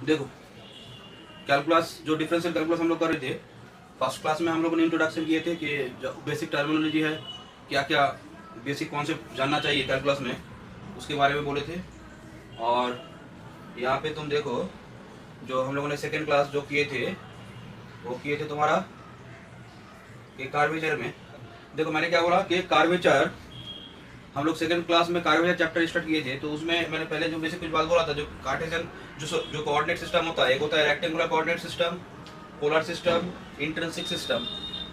देखो, कैलकुलस जो differential calculus हम लोग कर रहे थे, फर्स्ट क्लास में हम लोगों ने इंट्रोडक्शन किए थे कि जो बेसिक टर्मिनोलॉजी है, क्या क्या बेसिक कॉन्सेप्ट जानना चाहिए कैलकुलस में, उसके बारे में बोले थे। और यहाँ पे तुम देखो, जो हम लोगों ने सेकेंड क्लास जो किए थे, वो किए थे तुम्हारा कि कार्वेचर में। देखो मैंने क्या बोला कि कार्वेचर, हम लोग सेकंड क्लास में कार्वेचर चैप्टर स्टार्ट किए थे, तो उसमें मैंने पहले जो बेसिक कुछ बात बोला था, जो कार्टेशियन जो कोऑर्डिनेट सिस्टम होता है, एक होता है rectangular coordinate system, polar system, intrinsic system.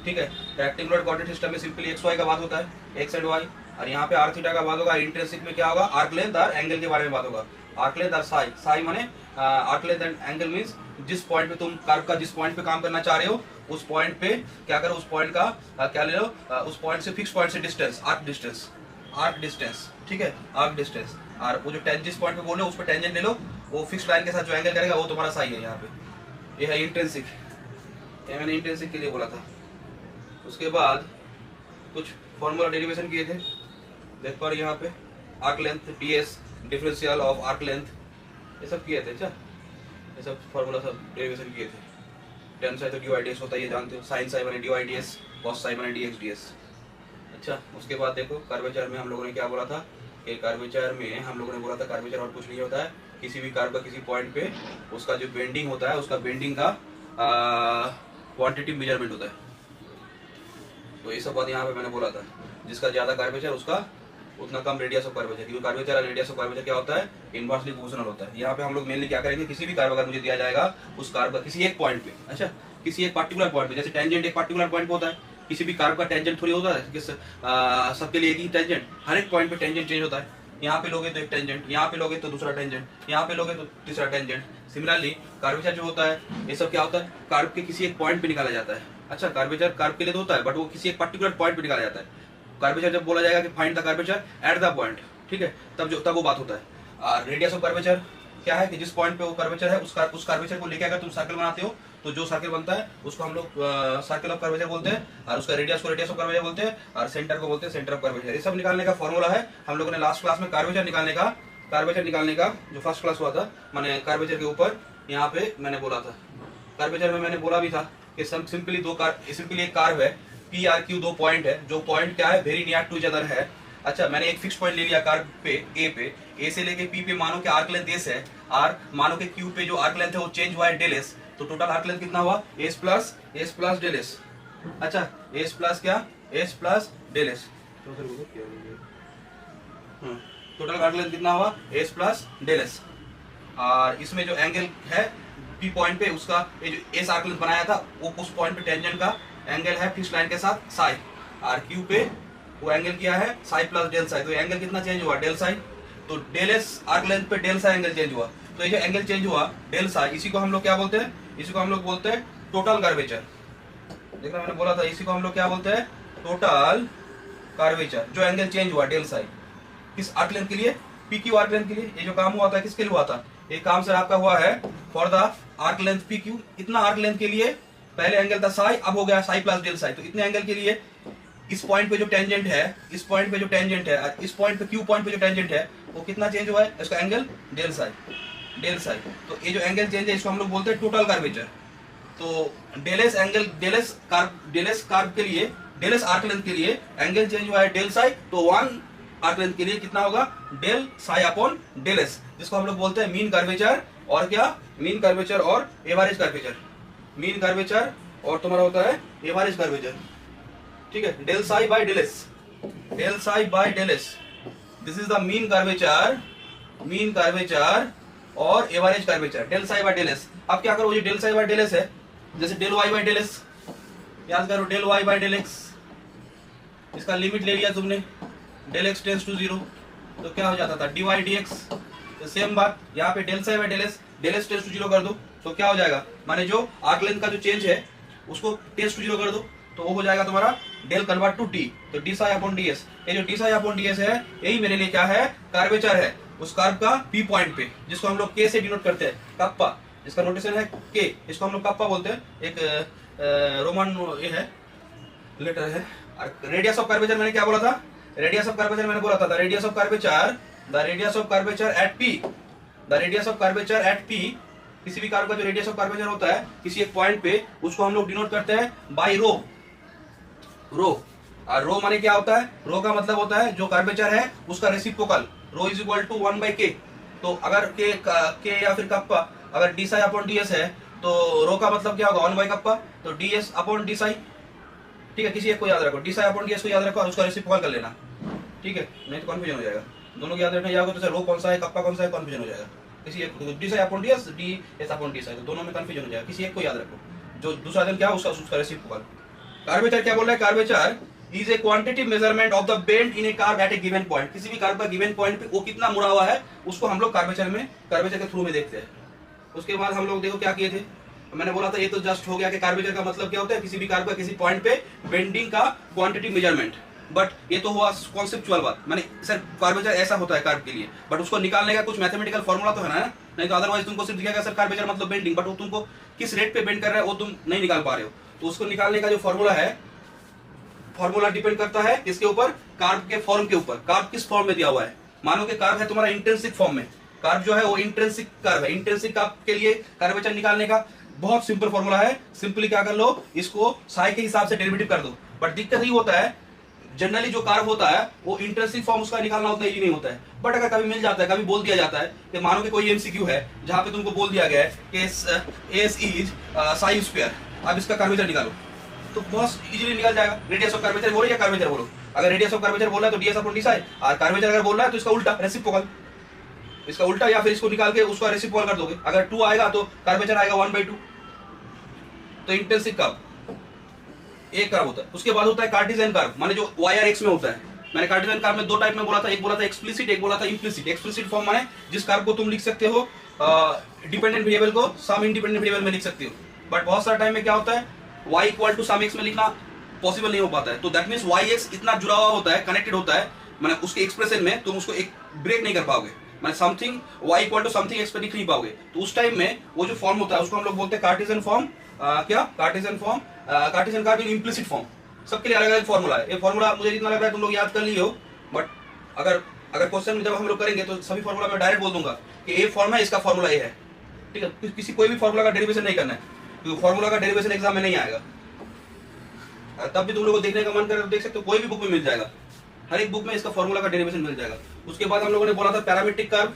ठीक है, रेक्टेंगुलर कोऑर्डिनेट सिस्टम में सिंपली एक्स वाई का बात होता है, एक्स एंड वाई, और यहाँ पे आर थीटा का बात होगा। इंट्रिंसिक में क्या होगा, आर्क लेंथ और एंगल के बारे में बात होगा। आर्क लेंथ और साई, साई माने arc length and angle means जिस पॉइंट पे तुम कर्व का जिस पॉइंट पे काम करना चाह रहे हो, उस पॉइंट पे क्या करो, उस पॉइंट का क्या ले लो, उस पॉइंट से फिक्स पॉइंट से distance, arc distance, arc distance. ठीक है, आर्क डिस्टेंस। और वो जो जिस पॉइंट पे बोले उस पे टेंजेंट ले लो, वो फिक्स लाइन के साथ जो एंगल करेगा वो तुम्हारा साई है। यहाँ पे ये है इंट्रिंसिक, ये मैंने इंट्रिंसिक के लिए बोला था। उसके बाद कुछ फॉर्मूला डेरिवेशन किए थे, देख पा रहे यहाँ पे, arc length ds, differential of arc length, ये सब किए थे। अच्छा, ये सब फॉर्मूला सब डेरिवेशन किए थे। टेन साई तो dy ds होता है, ये जानते हो। साइन साई बने dy ds, कॉस साई बने dx ds। अच्छा, उसके बाद देखो कर्वेचर में हम लोगों ने क्या बोला था कि कर्वेचर में हम लोगों ने बोला था कर्वेचर और कुछ नहीं होता है, किसी भी कर्व का किसी पॉइंट पे उसका जो बेंडिंग होता है, उसका बेंडिंग का क्वांटिटी मेजरमेंट होता है। तो ये सब बात यहाँ पे मैंने बोला था, जिसका ज्यादा कर्वेचर उसका उतना कम रेडियस ऑफ कर्वेचर, क्योंकि कर्वेचर और रेडियस ऑफ कर्वेचर क्या होता है, इनवर्सली प्रोपोर्शनल होता है। यहाँ पे हम लोग मेनली क्या करेंगे, किसी भी कर्व अगर मुझे दिया जाएगा, उस कर्व का किसी एक पॉइंट पे, अच्छा किसी एक पर्टिकुलर पॉइंट पे, जैसे टेंजेंट एक पर्टिकुलर पॉइंट पे होता है, किसी भी कर्व का टेंजेंट थोड़ी होता है कि सबके लिए एक ही टेंजेंट, हर एक पॉइंट पे टेंजेंट चेंज होता है। यहाँ पे लोगे तो एक टेंजेंट, यहाँ पे लोगे तो दूसरा टेंजेंट, यहाँ पे लोगे तो तीसरा टेंजेंट। सिमिलरली कर्वेचर जो होता है, ये सब क्या होता है, कर्व के किसी एक पॉइंट पे निकाला जाता है। अच्छा, कर्वेचर कर्व के लिए तो होता है, बट वो किसी एक पर्टिकुलर पॉइंट पे निकाला जाता है। कर्वेचर जब बोला जाएगा कि find the curvature at the point, ठीक है, तब वो बात होता है। रेडियस ऑफ कर्वेचर क्या है कि जिस पॉइंट पे वो कर्वेचर है, उस कर्वेचर को लेके अगर तुम सर्कल बनाते हो, तो जो सर्कल बनता है उसको हम लोग सर्कल ऑफ कर्वेचर बोलते हैं, और उसका रेडियस को रेडियस ऑफ कर्वेचर बोलते हैं, और सेंटर को बोलते हैं सेंटर ऑफ कर्वेचर। ये सब निकालने का फॉर्मूला है। हम लोगों ने लास्ट क्लास में कर्वेचर निकालने का जो फर्स्ट क्लास हुआ था, मैंने कर्वेचर के ऊपर यहाँ पे मैंने बोला था। कर्वेचर में मैंने बोला भी था कि सिंपली एक कर्व है, पी आर क्यू, दो पॉइंट है, जो पॉइंट क्या है, very near to each other है। अच्छा, मैंने एक फिक्स पॉइंट ले लिया कर्व पे, ए से लेके पी पे, मानो कि आर्क लेंथ एस है, और मानो कि क्यू पे जो आर्क लेंथ है वो चेंज हुआ है डेल एस, तो टोटल आर्क लेंथ कितना हुआ, एस प्लस डेल एस। अच्छा, एस प्लस क्या, s plus del s, total arc length कितना हुआ, एस प्लस डेल एस। और इसमें जो एंगल है पी पॉइंट पे, उसका ये जो एस आर्क लेंथ बनाया था, वो उस पॉइंट पे टेंजेंट का एंगल है फिक्स लाइन के साथ साई, और क्यू पे वो एंगल क्या है, साई प्लस डेल साई। तो एंगल कितना चेंज हुआ, डेल साई। तो डेल एस आर्क लेंथ पे डेल साई एंगल चेंज हुआ, तो ये जो एंगल चेंज हुआ डेल साई, इसी को हम लोग क्या बोलते हैं, इसी को हम लोग बोलते हैं टोटल कर्वेचर। देखना, मैंने बोला था इसी को हम लोग क्या बोलते हैं, टोटल कर्वेचर। जो एंगल चेंज हुआ डेल साई किस आर्क लेंथ के लिए, पी क्यू आर्क लेंथ के लिए। ये जो काम हुआ था किसके लिए हुआ था, ये काम सर आपका हुआ है for the arc length P Q. इतना आर्क लेंथ के लिए पहले एंगल था साई, अब हो गया साई प्लस डेल साई। तो इतने एंगल के लिए इस पॉइंट पे जो टेंजेंट है, इस पॉइंट पे जो टेंजेंट है, इस पॉइंट पे क्यू पॉइंट पे जो टेंजेंट है, वो कितना चेंज हुआ है, इसका एंगल डेल साई। तो ये जो एंगल चेंज है इसको हम लोग बोलते हैं टोटल कर्वेचर। तो डेलेस एंगल, डेलेस कर्व के लिए, डेलेस आर्क लेंथ के लिए एंगल चेंज हुआ है डेल साई, तो वन आर्क लेंथ के लिए कितना होगा, del psi upon del s, जिसको हम लोग बोलते हैं मीन कर्वेचर। और क्या, मीन कर्वेचर और एवरेज कर्वेचर। मीन कर्वेचर और तुम्हारा होता है एवरेज कर्वेचर। ठीक है, del psi by del s, del psi by del s, this is the mean curvature और average curvature, del psi by del s. अब क्या करो, ये del psi by del s है, जैसे del y by del s, याद करो del y by del x, इसका लिमिट ले लिया तुमने, डेल एक्स टेंस टू 0, तो क्या हो जाता था, डी वाई डी एक्स। तो सेम बात यहाँ पे del psi by del s tends to 0 कर दो, तो क्या हो जाएगा, माने जो आर्क लेंथ का जो चेंज है उसको टेंस टू 0 कर दो, तो वो हो जाएगा तुम्हारा डेल कन्वर्ट टू डी, तो D psi upon d S. ये जो D psi upon d s है, यही मेरे लिए क्या है, कर्वेचर है उस कर्व का पी पॉइंट पे, जिसको हम लोग के से डिनोट करते हैं, कप्पा, इसका नोटेशन है के, इसको हम लोग कप्पा बोलते हैं। एक रोमन ये है, लेटर है। रेडियस ऑफ कर्वेचर मैंने क्या बोला था, रेडियस ऑफ कर्वेचर मैंने बोला था the radius of curvature eight P, the radius of curvature eight P किसी भी कर्व का जो रेडियस ऑफ कर्वेचर होता है किसी एक पॉइंट पे, उसको हम लोग डिनोट करते हैं बाय रो। रो और रो माने क्या होता है? रो का मतलब होता है जो कर्वेचर है उसका reciprocal. Rho is equal to 1/k। तो अगर के या फिर कप्पा अगर d psi upon d s है तो रो का मतलब क्या होगा? 1/कप्पा। तो d s upon d psi. ठीक है, किसी एक को याद रखो, d psi upon d s को याद रखो और उसका रेसिप्रोकल कर लेना। ठीक है, नहीं तो कंफ्यूजन हो जाएगा। दोनों को याद रखना, या तो रो कौन सा है, कप्पा कौन सा है, कंफ्यूजन हो जाएगा। किसी एक D psi upon d s upon d Sai, तो दोनों में कंफ्यूजन हो जाएगा। किसी एक को याद रखो, जो दूसरा दिन क्या उसका रेसिप्रोकल। कर्वेचर क्या बोल रहा है? Curvature is a quantity measurement of the bend in A curve at A given point. किसी भी कर्व का गिवन पॉइंट पे वो कितना मुड़ा हुआ है उसको हम लोग कर्वेचर के थ्रू में देखते हैं। उसके बाद हम लोग देखो क्या किए थे, मैंने बोला था ये तो जस्ट हो गया कि कर्वेचर का मतलब क्या होता है? किसी भी कर्व का किसी पॉइंट पे बेंडिंग का क्वांटिटी मेजरमेंट। बट ये तो हुआ कॉन्सेप्चुअल बात, मैंने सर कर्वेचर ऐसा होता है कर्व के लिए, बट उसको निकालने का कुछ मैथमेटिकल फॉर्मूला तो है ना, नहीं तो अदरवाइज तुमको सिर्फ दिखेगा सर कर्वेचर मतलब बेंडिंग, बट वो तुमको किस रेट पे बेंड कर रहा है वो तुम नहीं निकाल पा रहे हो। तो उसको निकालने का जो फॉर्मूला है, फॉर्मूला डिपेंड करता है किसके ऊपर? कर्व के फॉर्म के ऊपर। कर्व किस फॉर्म में दिया हुआ है? मानो कि कर्व है तुम्हारा इंट्रिंसिक फॉर्म में, कर्व जो है वो इंट्रिंसिक कर्व है। इंट्रिंसिक कर्व के लिए कर्वेचर निकालने का बहुत सिंपल फॉर्मूला है। सिंपली क्या कर लो, इसको साई के हिसाब से डेरिवेटिव कर दो। बट दिक्कत ये होता है जनरली जो कर्व होता है वो इंट्रिंसिक फॉर्म उसका निकालना उतना इजी नहीं होता है। बट अगर कभी मिल जाता है, कभी बोल दिया जाता है कि मानो कि कोई एमसीक्यू है जहां पे तुमको बोल दिया गया है कि एस इज साइन स्क्वायर, अब इसका कर्वेचर निकालो, तो बहुत इजीली निकल जाएगा। रेडियस ऑफ कर्वेचर बोलो या कर्वेचर बोलो। अगर रेडियस ऑफ कर्वेचर बोल रहा है तो डीएस अपॉन डी साई, और कर्वेचर अगर बोल रहा है तो इसका उल्टा रेसिप्रोकल, इसका उल्टा, या फिर इसको निकाल के उसका रेसिप्रोकल कर दोगे। अगर 2 आएगा तो कर्वेचर आएगा 1/2। तो इंटेंसिव कर्व एक कर्व होता है। उसके बाद होता है कार्टेशियन कर्व, माने जो वाई और एक्स में होता है। मैंने कार्टेशियन कर्व में दो टाइप में बोला था, एक बोला था एक्सप्लिसिट, एक बोला था इम्प्लिसिट। एक्सप्लिसिट फॉर्म माने जिस कर्व को तुम लिख सकते हो डिपेंडेंट वेरिएबल को सम इंडिपेंडेंट वेरिएबल में लिख सकते हो। बट बहुत सारा टाइम में क्या होता है, y equal to some x में लिखना पॉसिबल नहीं हो पाता है। तो दैट मींस वाई एक्स इतना जुड़ा हुआ होता है, कनेक्टेड होता है, माने उसके एक्सप्रेशन में तुम उसको एक ब्रेक नहीं कर पाओगे, माने something y equal to something x पे लिख नहीं पाओगे। तो उस टाइम में वो जो फॉर्म होता है उसको हम लोग बोलते हैं कार्टेशियन फॉर्म। क्या कार्टेशियन फॉर्म? कार्टेशियन कर्व इन इम्प्लिसिट फॉर्म। सबके लिए अलग अलग फॉर्मूला है। ये फॉर्मूला मुझे जितना लग रहा है तुम लोग याद कर लिए हो, बट अगर क्वेश्चन जब हम लोग करेंगे तो सभी फॉर्मूला मैं डायरेक्ट बोल दूंगा कि ये फॉर्म है, इसका फॉर्मूला ये है। ठीक है, किसी कोई भी फॉर्मूला का डेरिवेशन नहीं करना है, क्योंकि फॉर्मूला का डेरिवेशन एग्जाम में नहीं आएगा। तब भी तुम लोगों को देखने का मन करे तो देख सकते हो, कोई भी बुक में मिल जाएगा, हर एक बुक में इसका फॉर्मूला का डेरिवेशन मिल जाएगा। उसके बाद हम लोगों ने बोला था पैरामीट्रिक कर्व,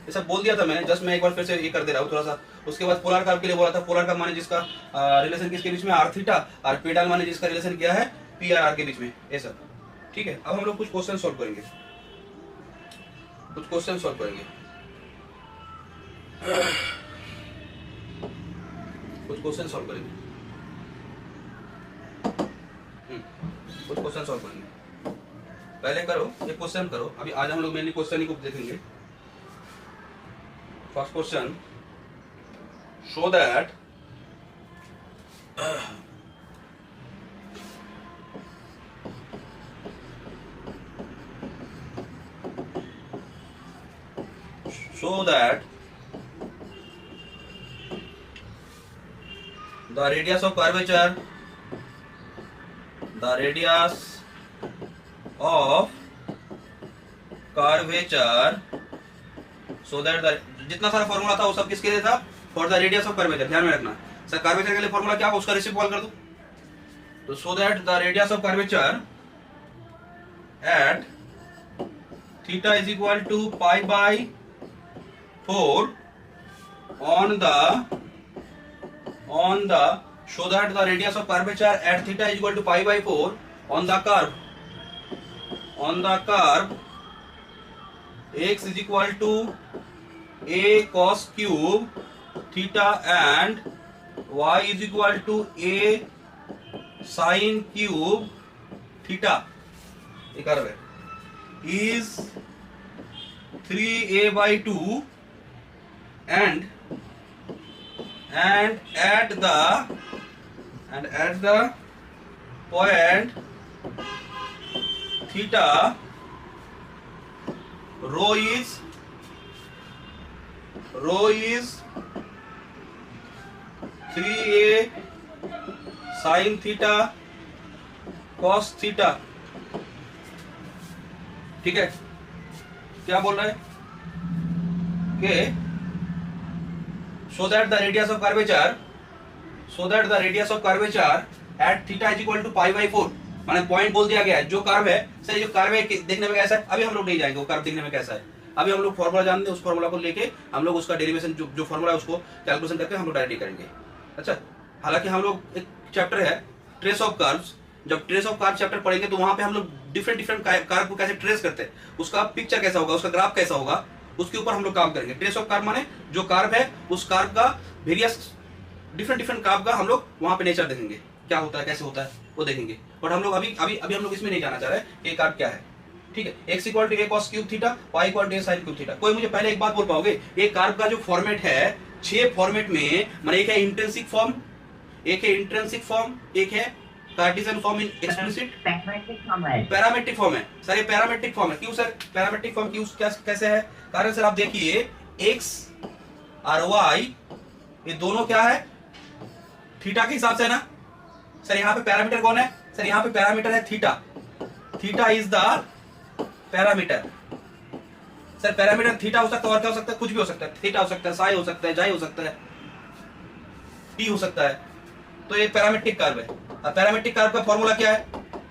ये सब बोल दिया था मैंने, जस्ट मैं एक बार फिर से ये कर दे रहा हूँ थोड़ा सा। उसके बाद पोलर कर्व के लिए बोला था, पोलर कर्व माने जिसका रिलेशन किसके बीच में? आर थीटा, और पेडाल माने जिसका रिलेशन क्या है? पी आर आर के बीच में, ये सब। ठीक है, अब हम लोग कुछ क्वेश्चन सॉल्व करेंगे, कुछ क्वेश्चन सॉल्व करेंगे, कुछ क्वेश्चन सॉल्व करेंगे, कुछ क्वेश्चन सॉल्व करेंगे। पहले करो ये क्वेश्चन करो, अभी आज हम लोग मेनली क्वेश्चन ही को देखेंगे। First question, show that the radius of curvature, the radius of curvature, so that the जितना सारा फॉर्मूला था वो सब किसके लिए था? For the radius of curvature. ध्यान में रखना सर, कर्वेचर के लिए फॉर्मूला क्या होगा उसका रेसिप्रोकल कर दो। तो so that the radius of curvature at theta is equal to pi by 4 on the show that the radius of curvature at theta is equal to pi by 4 on the curve x is equal to a cos cube theta and y is equal to a sin cube theta, ये curve है, is 3a by 2 and at the point theta rho is 3a sin theta cos theta। ठीक है, क्या बोल रहा है कि so that the radius of curvature at theta is equal to pi by 4, माने पॉइंट बोल दिया गया है। जो कर्व है सही, जो कर्व है देखने में कैसा है, अभी हम लोग नहीं जाएंगे वो कर्व देखने में कैसा है, अभी हम लोग फॉर्मूला जानते हैं, उस फॉर्मूला को लेके हम लोग उसका डेरिवेशन जो फॉर्मूला है उसको कैलकुलेशन करके हम लोग डायरेक्टली करेंगे। अच्छा, हालांकि हम लोग एक चैप्टर है ट्रेस ऑफ कर्व्स, जब ट्रेस ऑफ कर्व चैप्टर पढ़ेंगे तो वहां पे हम लोग डिफरेंट कर्व को कैसे ट्रेस करते हैं, उसका पिक्चर कैसा होगा, उसका ग्राफ कैसा होगा, उसके ऊपर हम लोग काम करेंगे। ट्रेस ऑफ कर्व माने जो कर्व है उस कर्व का वेरियस डिफरेंट कर्व का हम लोग वहां पे नेचर देखेंगे, क्या होता है कैसे होता है वो देखेंगे। और हम लोग अभी हम लोग इसमें नहीं जाना चाह रहे हैं ये कर्व क्या है, ठीक है। x equal to a cos cube theta, y equal to a sin cube theta. कोई मुझे पहले एक बात बोल पाओगे, ये कर्व का जो फॉर्मेट है 6 फॉर्मेट में, माने एक है इंट्रिंसिक फॉर्म, एक है एक है Cartesian form in explicit, parametric form है। सर ये पैरामेट्रिक फॉर्म है, क्यों सर पैरामेट्रिक फॉर्म क्यों, कैसे है कारण सर? आप देखिए x और y ये दोनों क्या है, थीटा के हिसाब से ना सर। यहाँ पे पैरामीटर कौन है सर? यहाँ पे पैरामीटर है theta, theta is the parameter. Sir parameter theta हो सकता है और क्या हो सकता है, कुछ भी हो सकता है, थीटा हो सकता है, साई हो सकता है, जाई हो सकता है, टी हो सकता है। तो ये पैरामेट्रिक कर्व है। और पैरामेट्रिक कर्व का फॉर्मूला क्या है?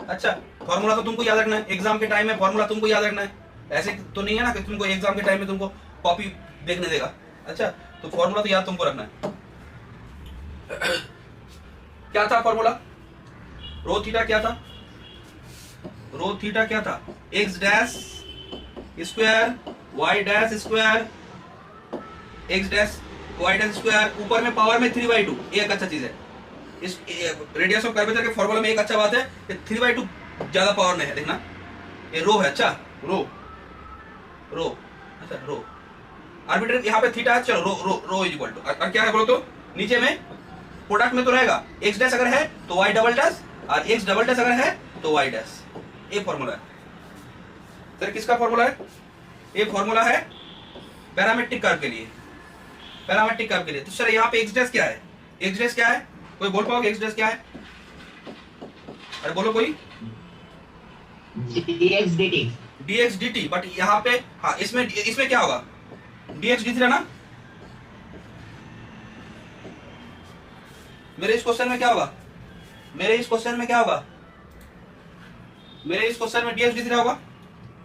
अच्छा, फॉर्मूला तो तुमको याद रखना है, एग्जाम के टाइम में फॉर्मूला तुमको याद रखना है, ऐसे तो नहीं है ना कि तुमको एग्जाम के टाइम में तुमको कॉपी देखने देगा। अच्छा, तो फॉर्मूला तो याद तुमको रखना है। क्या था फॉर्मूला? रो थीटा क्या था? रो थीटा क्या था? X dash square y dash square, x dash y dash square, ऊपर में पावर में 3/2। एक अच्छा चीज है इस रेडियस ऑफ कर्वेचर के फॉर्मूला में, एक अच्छा बात है कि 3/2 ज्यादा पावर में है, देखना ये रो है। अच्छा रो अच्छा रो आर्बिट्रेरी यहाँ पे थीटा है। चलो रो इज इक्वल टू क्या है बोलो तो, नीचे में प्रोडक्ट में तो रहेगा एक्स डैश अगर है तो वाई डबल डैश, और एक्स डबल डैश अगर है तो वाई डैश। ये फॉर्मूला है सर, किसका फॉर्मूला है? ये फॉर्मूला है पैरामेट्रिक कर्व के लिए, पैरामेट्रिक कर्व के लिए। तो सर यहाँ पे एक्स डैश क्या है? एक्स डैश क्या है? कोई बोल पाओगे एक्स डैश क्या है? अरे बोलो कोई। dx dt, बट यहाँ पे हाँ इसमें क्या होगा? dx dt ना, मेरे इस क्वेश्चन में क्या होगा? मेरे इस क्वेश्चन में dx dt होगा,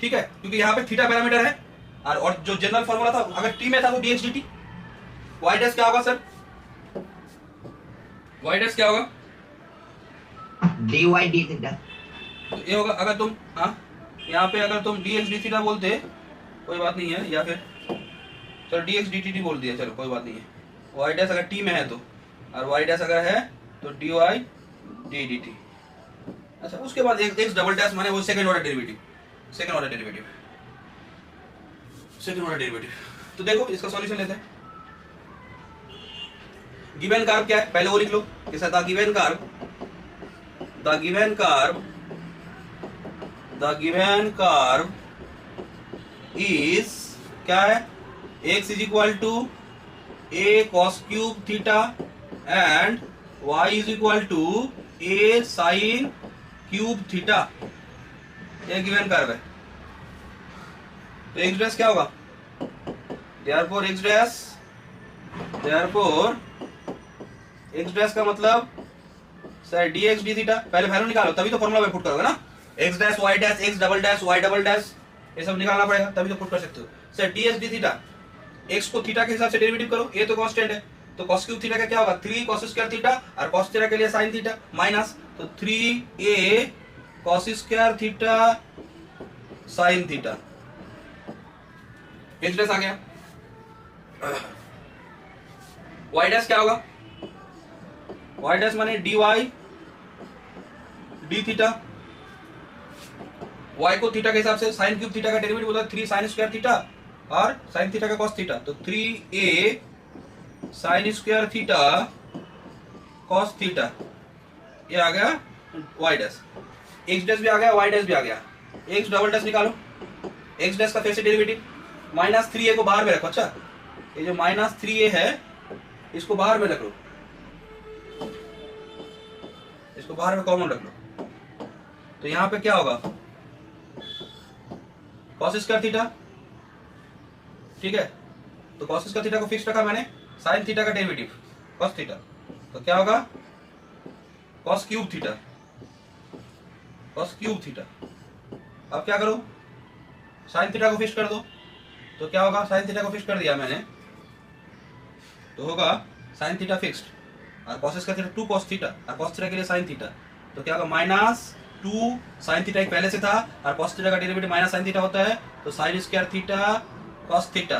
ठीक है, क्योंकि यहाँ पे थीटा पैरामीटर है। और जो जनरल फॉर्मूला था अगर टी में था तो dx dt। y डैश क्या होगा सर? y डैश क्या होगा? dy d theta. तो ये होगा, अगर तुम हाँ यहाँ पे अगर तुम dx d थीटा बोलते कोई बात नहीं है, या फिर चलो dx dt बोल दिया, चलो कोई बात नहीं है। y डैश अगर t में है तो, और y डैश अगर है तो dy d dt। अच्छा, उसके बाद एक x डबल डैश माने वो सेकंड ऑर्डर डेरिवेटिव। तो देखो इसका सॉल्यूशन लेते हैं। गिवन कर्व क्या है पहले वो लिख लो, कैसा था given curve? The given curve is क्या है? x is equal to a cos cube theta and y is equal to a sin cube theta. ये गिवन कर्व है। तो x डैश क्या होगा? therefore x डैश का मतलब सर dx d थीटा। पहले वैल्यू निकालो तभी तो फॉर्मूला में पुट करोगे ना। x dash y dash x double dash y double dash ये सब निकालना पड़ेगा तभी तो पुट कर सकते हो। Sir dx d theta, x को थीटा के हिसाब से डेरिवेटिव करो, ये तो कांस्टेंट है, तो cos क्यूब थीटा का क्या होगा? 3 cos स्क्वायर थीटा, और cos थीटा के लिए sin थीटा माइनस, तो 3a cos square theta sin theta. x dash आ गया। y डैश क्या होगा? y डैश माने dy d थीटा, y को थीटा के हिसाब से sin क्यूब थीटा का डेरिवेटिव होता है 3 sin स्क्वायर थीटा और sin थीटा का cos थीटा, तो 3a sin square theta cos theta. ये आ गया y डैश। x डैश भी आ गया, y डैश भी आ गया। x डबल डैश निकालो, x डैश का फिर से डेरिवेटिव माइनस 3a को बाहर में रखो। अच्छा, ये जो माइनस 3a है इसको बाहर में रख लो, इसको बाहर में कॉमन रख लो। तो यहां पे क्या होगा? cos स्क्वायर थीटा, ठीक है। तो cos स्क्वायर थीटा को फिक्स रखा मैंने, साइन थीटा का डेरिवेटिव कॉस थीटा, तो क्या होगा cos cube theta, cos cube theta. अब क्या करो, साइन थीटा को फिक्स कर दो, तो क्या होगा, साइन थीटा को फिक्स कर दिया मैंने, तो होगा साइन थीटा फिक्स्ड और कॉस का थीटा 2 कॉस थीटा और कॉस थीटा के लिए साइन थीटा, तो क्या होगा -2 साइन थीटा एक पहले से था और कॉस थीटा का डेरिवेटिव माइनस साइन थीटा होता है, तो sign square theta cos theta.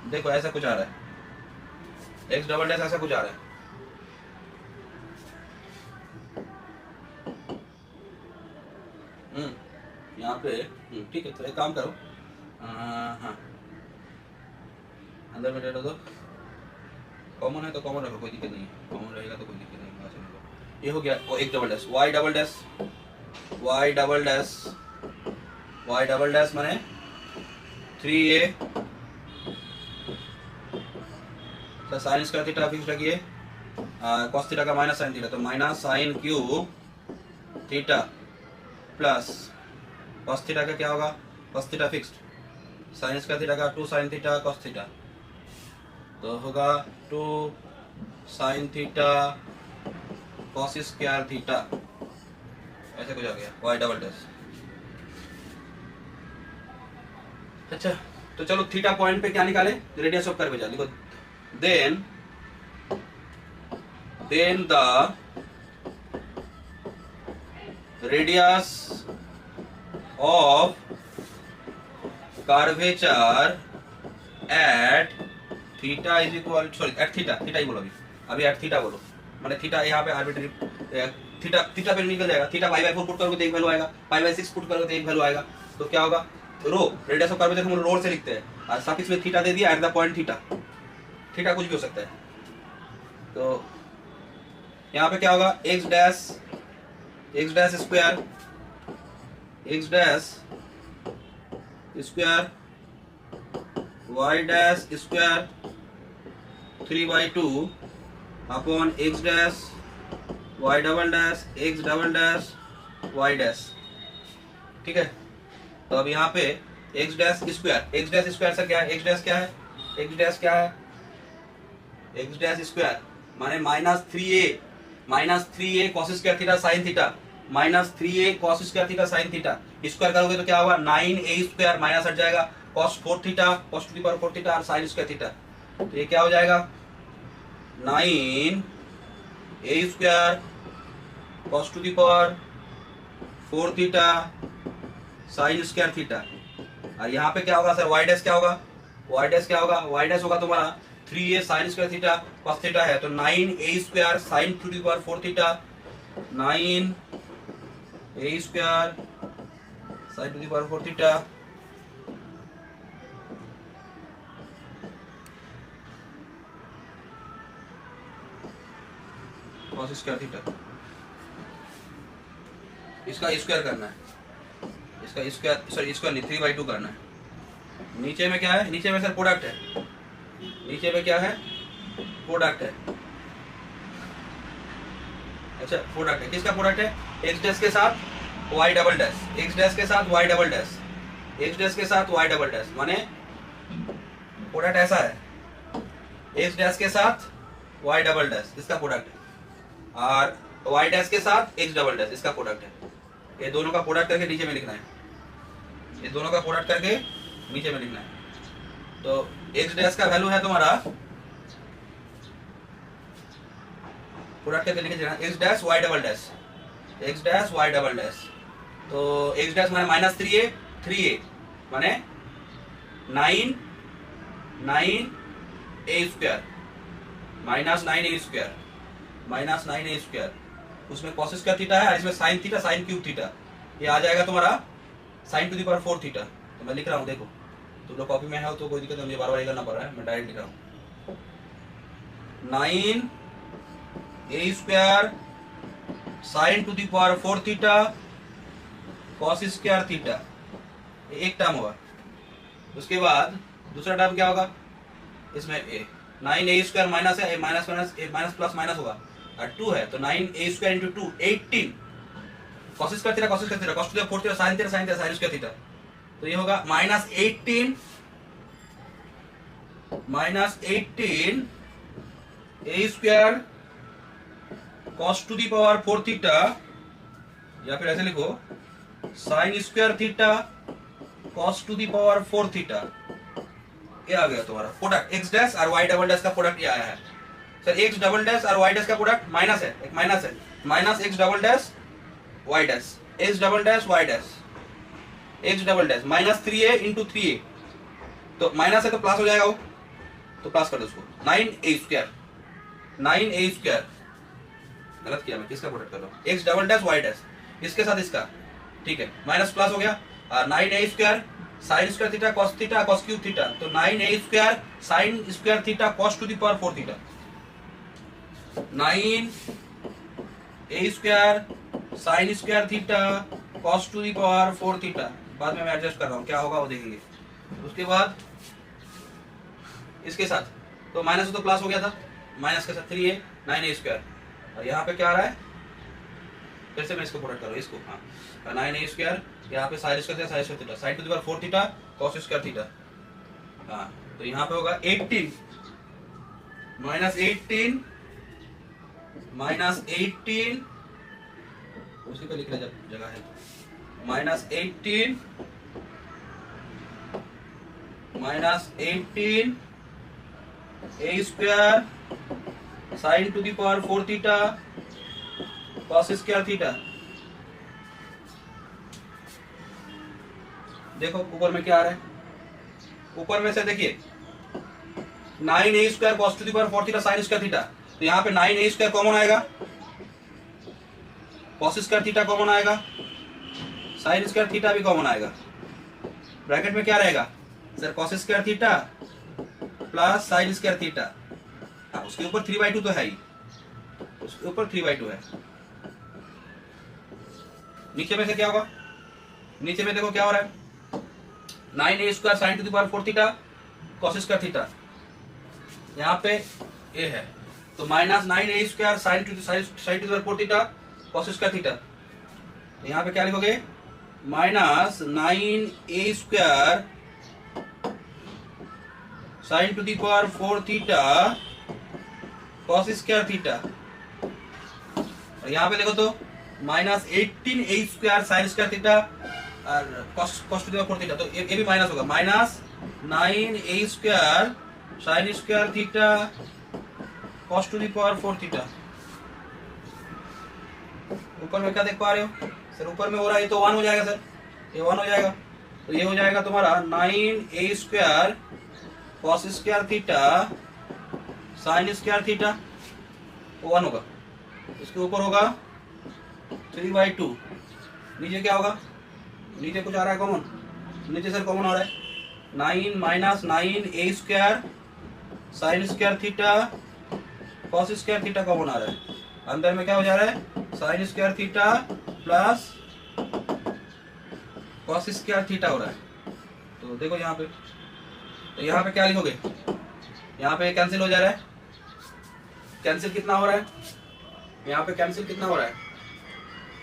देखो ऐसा कुछ आ रहा है, एक्स डबल डैश ऐसा कुछ आ रहा है। यहाँ पे ठीक है, तो एक काम करो, हाँ अंदर में डेटा दो, कॉमन है तो कॉमन रखो, कोई दिक्कत नहीं है, कॉमन रहेगा तो कोई दिक्कत नहीं है। ये हो गया, वो एक double dash y double dash, y double dash, y double dash माने 3a sine square theta fix रखिए, कॉस थीटा का माइनस साइन थीटा, तो minus sine cube theta plus cos theta का क्या होगा, cos theta fixed, sine square theta का 2 sine theta cos theta, तो होगा 2 sine theta cos square theta, ऐसे कुछ आ गया वाई डबल डैश। अच्छा तो चलो थीटा पॉइंट पे क्या निकाले, रेडियस ऑफ कर्वेचर लिखो, then the radius of curvature at theta is equal, sorry at theta, theta ही बोलो अभी एट थीटा बोलो, माने थीटा यहाँ पे आर्बिट्री थीटा पे निकल जाएगा, थीटा पाई/4 पुट करोगे तो एक वैल्यू आएगा, पाई/6 पुट करोगे तो एक वैल्यू आएगा, तो क्या होगा रो रेडियस ऑफ कर्वेचर हम रो से लिखते हैं और साथ इसमें थीटा दे दिया eight the point theta, theta कुछ भी हो सकता है, तो यहाँ पे क्या होगा x dash square, x dash square y dash square 3/2 upon x dash y double dash x double dash y dash, ठीक है। तो अब यहाँ पे एक्स डैश स्क्वायर से क्या है, एक्स डैश क्या है, एक्स डैश क्या है, एक्स डैश स्क्वायर माने -3a cos square theta sin theta, -3a cos square theta sin theta, square करोगे तो क्या होगा 9a स्क्वायर माइनस हट जाएगा, cos 4 theta cos to the power 4 theta और sin स्क्वायर थीटा, तो ये क्या हो जाएगा 9a square cos to the power 4 theta sin square theta, और यहाँ पे क्या होगा सर y डैश क्या होगा, y डैश क्या होगा, y डैश होगा तुम्हारा 3a sin square theta cos theta है, तो 9a square sin to the power 4 theta, 9a square sin to the power 4 theta cos square theta, इसका स्क्वायर करना है, इसका स्क्वायर सॉरी स्क्वायर नहीं 3/2 करना है। नीचे में क्या है, नीचे में सर प्रोडक्ट है, नीचे में क्या है प्रोडक्ट है, अच्छा प्रोडक्ट है, किसका प्रोडक्ट है, एक्स डैश के साथ y double dash, x dash के साथ y double dash, x dash के साथ वाई डबल डैश, माने प्रोडक्ट ऐसा है एक्स डैश के साथ वाई डबल डैश इसका प्रोडक्ट है और वाई डैश के साथ एक्स डबल डैश इसका प्रोडक्ट है, ये दोनों का प्रोडक्ट करके नीचे में लिखना है, ये दोनों का प्रोडक्ट करके नीचे में लिखना है, तो एक्स डैश का वैल्यू है तुम्हारा प्रोडक्ट करके लिखे जाना x dash y double dash, x dash y double dash, तो एक्स डैश माने -3a माने 9a स्क्वायर -9a स्क्वायर, उसमें cos स्क्वायर थीटा है और इसमें sin theta sin cube theta, ये आ जाएगा तुम्हारा sin to the power 4 theta, तो मैं लिख रहा हूँ देखो, तुम लोग कॉपी में है तो कोई दिक्कत नहीं, मुझे बार-बार ये करना पड़ रहा है, मैं डायरेक्ट लिख रहा हूँ 9a square sin to the power 4 theta cos square theta, एक टर्म होगा, उसके बाद दूसरा टर्म क्या होगा, इसमें a 9a स्क्वायर माइनस है, माइनस प्लस माइनस होगा और 2 है, तो 9a square into 2 18 cos square theta cos to the 4 theta sin square theta, तो ये होगा -18 minus 18 a square cos to the power 4 theta, या फिर ऐसे लिखो sine square theta cos to the power 4 theta. ये आ गया तुम्हारा प्रोडक्ट, एक्स डैश और वाई डबल डैश का प्रोडक्ट ये आया है सर। एक्स डबल डैश और वाई डैश का प्रोडक्ट माइनस है, एक माइनस है, minus x double dash y dash, x double dash y dash, x double dash minus 3a into 3a, तो माइनस है तो प्लस हो जाएगा वो, तो प्लस कर दो उसको। 9a स्क्वायर, 9a स्क्वायर, गलत किया मैं, किसका प्रोडक्ट कर रहा हूँ, x double dash y dash, इसके साथ इसका, ठीक है, माइनस प्लस हो गया। और 9a square sine square theta cos cube theta, तो 9a square sine square theta cos to the power 4 theta, 9a square sine square theta cos to the power 4 theta. बाद में मैं एडजस्ट कर रहा हूँ, क्या होगा वो देखेंगे। उसके बाद इसके साथ तो माइनस तो प्लस हो गया था, माइनस के साथ 3a 9a स्क्वायर, और यहाँ पे क्या आ रहा है, फिर से मैं इसको प्रोडक्ट कर रहा हूँ इसको, हाँ 9a स्क्वायर, यहाँ पे sine square theta sine to the power 4 theta cos square theta, हाँ तो यहाँ पे होगा 18 माइनस 18 उसी पे लिख रहे जगह है, minus 18 a square sine to the power 4 theta cos square theta. देखो ऊपर में क्या आ रहा है, ऊपर में से देखिए 9a square cos to the power 4 theta sine square theta, तो यहाँ पे 9a स्क्वायर कॉमन आएगा, कॉस स्क्वायर थीटा कॉमन आएगा, साइन स्क्वायर थीटा भी कॉमन आएगा। ब्रैकेट में क्या रहेगा sir, cos square theta plus sine square theta, उसके ऊपर 3/2 तो है ही, उसके ऊपर 3/2 है। नीचे में से क्या होगा, नीचे में देखो क्या हो रहा है, 9a square sine to the power 4 theta cos square theta, यहाँ पे ए है, तो minus 9a square sine to the power 4 theta cos square theta, यहाँ पे क्या लिखोगे, minus 9a square sine to the power 4 theta cos square theta, और यहाँ पे देखो तो minus 18a square sine square theta और cos to the power 4 theta, तो ये भी माइनस होगा, minus 9a square sine square theta cos to the power 4 theta. ऊपर में क्या देख पा रहे हो सर, ऊपर में हो रहा है, ये तो 1 हो जाएगा सर, ये 1 हो जाएगा, तो ये हो जाएगा तुम्हारा 9a square cos square theta sine square theta, 1 होगा, इसके ऊपर होगा 3/2, नीचे क्या होगा, नीचे कुछ आ रहा है कॉमन, नीचे सर कॉमन आ रहा है 9 minus 9a square sine square theta cos square theta common आ रहा है, अंदर में क्या हो जा रहा है, sine square theta plus cos square theta हो रहा है। तो देखो यहाँ पे, तो यहाँ पे क्या लिखोगे, यहाँ पे कैंसिल हो जा रहा है, कैंसिल कितना हो रहा है, यहाँ पे कैंसिल कितना हो रहा है,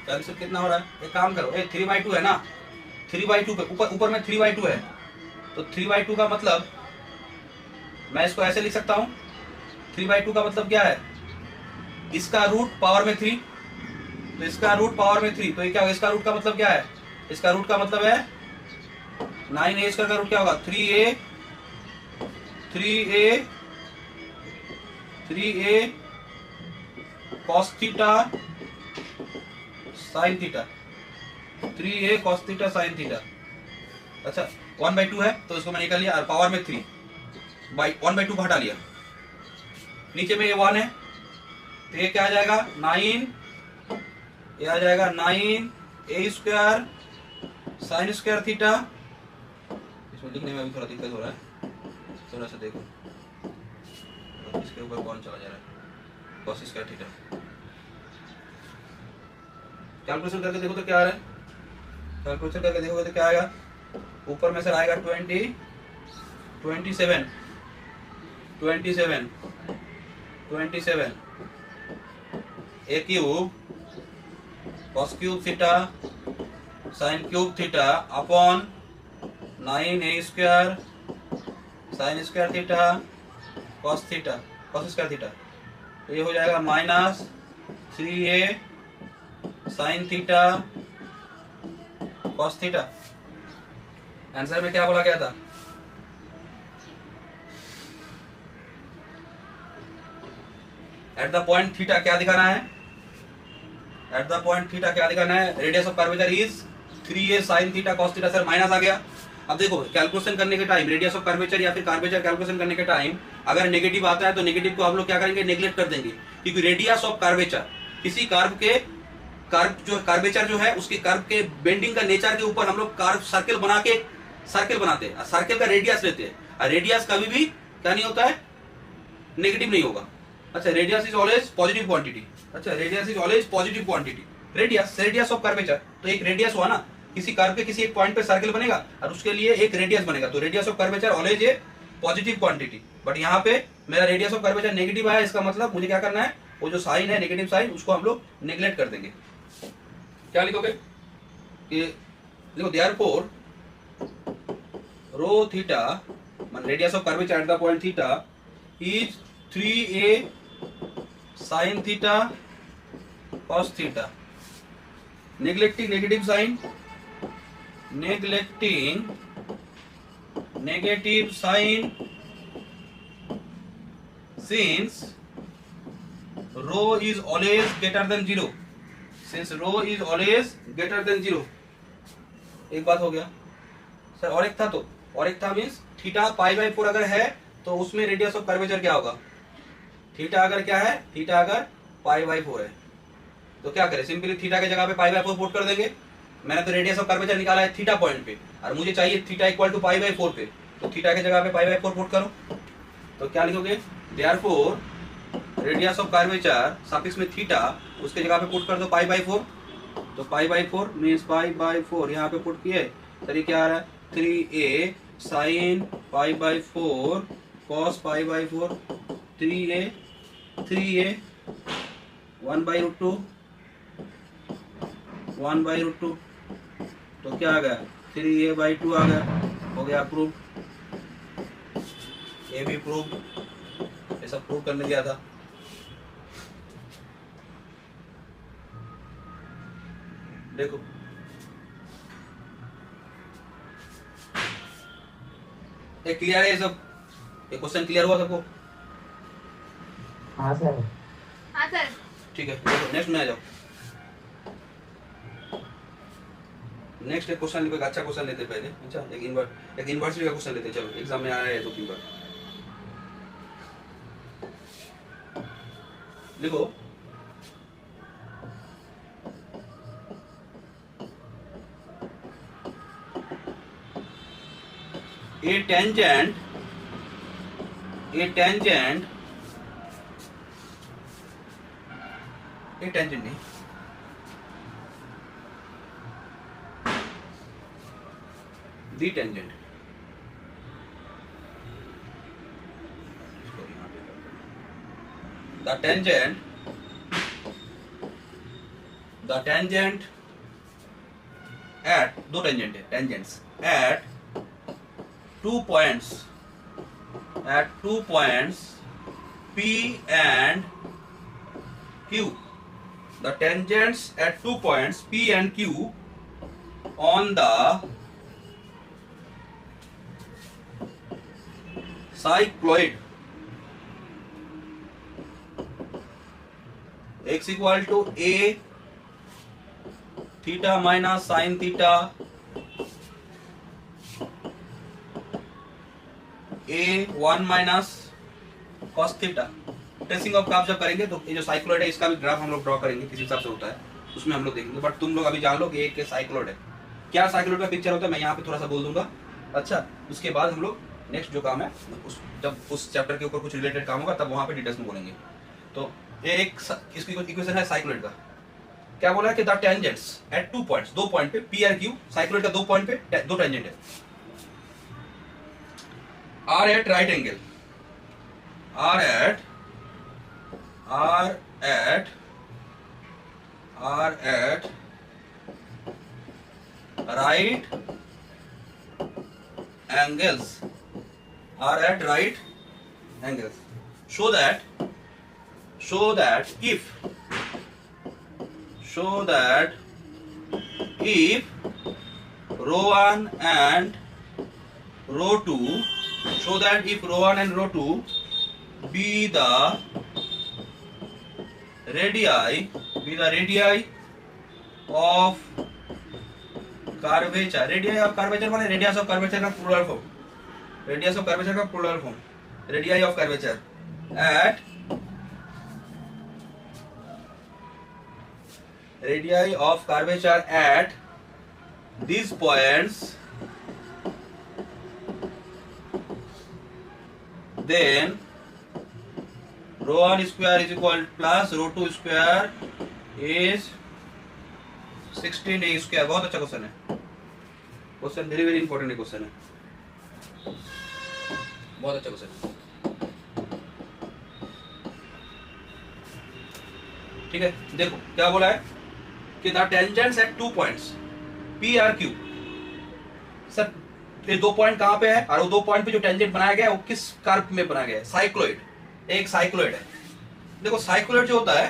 कैंसिल कितना हो रहा है, एक काम करो, 3/2 है ना, 3/2 पे ऊपर में 3/2 है, तो 3/2 का मतलब मैं इसको ऐसे लिख सकता हूँ, 3/2 का मतलब क्या है, इसका रूट पावर में 3, तो इसका रूट पावर में 3, तो ये क्या होगा, इसका रूट का मतलब क्या है, इसका रूट का मतलब है 9a स्क्वायर का रूट क्या होगा, 3a cos theta sin theta, 3a cos theta sin theta. अच्छा 1/2 है तो इसको मैंने निकाल लिया, और पावर में 3 बाई 1/2 को हटा लिया, नीचे में ये 1 है, तो ये क्या आ जाएगा 9, ये आ जाएगा 9a square sine square theta, इसमें लिखने में अभी थोड़ा दिक्कत हो रहा है, थोड़ा सा देखो, इसके ऊपर कौन चला जा रहा है, cos स्क्वायर थीटा, कैलकुलेशन करके देखो तो क्या आ रहा है, कैलकुलेशन करके देखोगे तो क्या आएगा, ऊपर में सर आएगा 27 a cube cos cube theta sin cube theta upon 9a square sine square theta cos theta cos square theta, तो ये हो जाएगा minus 3a sine theta cos theta. Answer में क्या बोला गया था? एट द पॉइंट थीटा क्या दिखाना है? एट द पॉइंट थीटा क्या दिखाना है? Radius of curvature is 3a sine theta cos theta. Sir minus आ गया। अब देखो कैलकुलेशन करने के टाइम रेडियस ऑफ कर्वेचर या फिर कर्वेचर कैलकुलेशन करने के टाइम अगर नेगेटिव आता है तो नेगेटिव को हम लोग क्या करेंगे? नेग्लेक्ट कर देंगे, क्योंकि रेडियस ऑफ कर्वेचर किसी कर्व के कर्वेचर जो है उसके कर्व के बेंडिंग का नेचर के ऊपर हम लोग कर्व सर्कल बना के सर्कल बनाते हैं, सर्कल का रेडियस लेते हैं। रेडियस कभी भी क्या नहीं होता है? नेगेटिव नहीं होगा। अच्छा, radius is always positive quantity. अच्छा, radius is always positive quantity. Radius of curvature, तो एक रेडियस हुआ ना, किसी कर्व के किसी एक पॉइंट पे सर्कल बनेगा और उसके लिए एक रेडियस बनेगा, तो radius of curvature always a positive quantity. But यहाँ पे मेरा रेडियस ऑफ कर्वेचर नेगेटिव आया, इसका मतलब मुझे क्या करना है? वो जो साइन है नेगेटिव साइन उसको हम लोग नेग्लेक्ट कर देंगे। क्या लिखोगे? देखो therefore rho theta radius of curvature at the point theta is 3a sin theta cos theta, neglecting negative sign since rho is always greater than 0, since rho is always greater than 0। एक बात हो गया sir, और एक था means theta π/4 अगर है तो उसमें रेडियस ऑफ कर्वेचर क्या होगा? थीटा अगर क्या है? थीटा अगर π/4 है तो क्या करें? सिंपली थीटा के जगह पे π/4 पुट कर देंगे। मैंने तो रेडियस ऑफ कर्वेचर निकाला है थीटा पॉइंट पे और मुझे चाहिए थीटा इक्वल टू π/4 पे, तो थीटा के जगह पे π/4 पुट करो। तो क्या लिखोगे? Therefore radius of curvature suffix में थीटा उसके जगह पे पुट कर दो π/4, तो π/4 मींस π/4 यहाँ पे पुट किए। सर ये क्या आ रहा है? 3a sin π/4 cos π/4, 3a 1/√2 1/√2, तो क्या आ गया? 3a/2 आ गया। हो गया प्रूव, ये भी प्रूव, ये सब प्रूव करने गया था। देखो ये क्लियर है? ये सब ये क्वेश्चन क्लियर हुआ सबको? हाँ सर। हाँ सर। ठीक है, देखो नेक्स्ट में आ जाओ। नेक्स्ट एक क्वेश्चन लिखो, एक अच्छा क्वेश्चन लेते पहले। अच्छा, एक इन्वर्सिटी का क्वेश्चन लेते। चलो एग्जाम में आया है तो 3 बार लिखो। A tangent नहीं, the tangent, the tangent at दो टेंजेंट है, tangents at 2 points P and Q. The tangents at 2 points P and Q on the cycloid x equal to a theta minus sin theta a1 minus cos theta. Tracing of graph जब करेंगे तो ये जो cycloid है इसका भी graph हम लोग ड्रॉ करेंगे, किस हिसाब से होता है उसमें हम लोग देखेंगे। बट तुम लोग अभी जान लो कि एक साइक्लोइड है, क्या साइक्लोइड का पिक्चर होता है मैं यहाँ पे थोड़ा सा बोल दूंगा। अच्छा, उसके बाद हम लोग नेक्स्ट जो काम है जब उस चैप्टर के ऊपर कुछ रिलेटेड काम होगा तब वहाँ पे डिटेल्स में बोलेंगे। तो ये एक इसकी इक्वेशन है साइक्लोइड का। क्या बोला है कि the tangents at 2 points, 2 point पे पी और क्यू, साइक्लोइड का 2 पॉइंट पे 2 टेंजेंट है, are at right angle, are at right angles, are right angles. Show that if rho 1 and rho 2, show that if rho 1 and rho 2 be the radii of curvature. Radii of curvature माने radius of curvature का plural form. Radius of curvature का plural form. Radii of curvature at radii of curvature at these points, then rho 1 square is equal plus rho 2 square is 16a square. बहुत अच्छा question है. Question very very important question है. बहुत अच्छा question. ठीक है, देखो क्या बोला है कि the tangents at 2 points P R Q. Sir ये 2 पॉइंट कहां पे है और वो 2 पॉइंट पे जो टेंजेंट बनाया गया है वो किस कर्व में बनाया गया है? साइक्लोइड. एक साइक्लोइड है. देखो साइक्लोइड जो होता है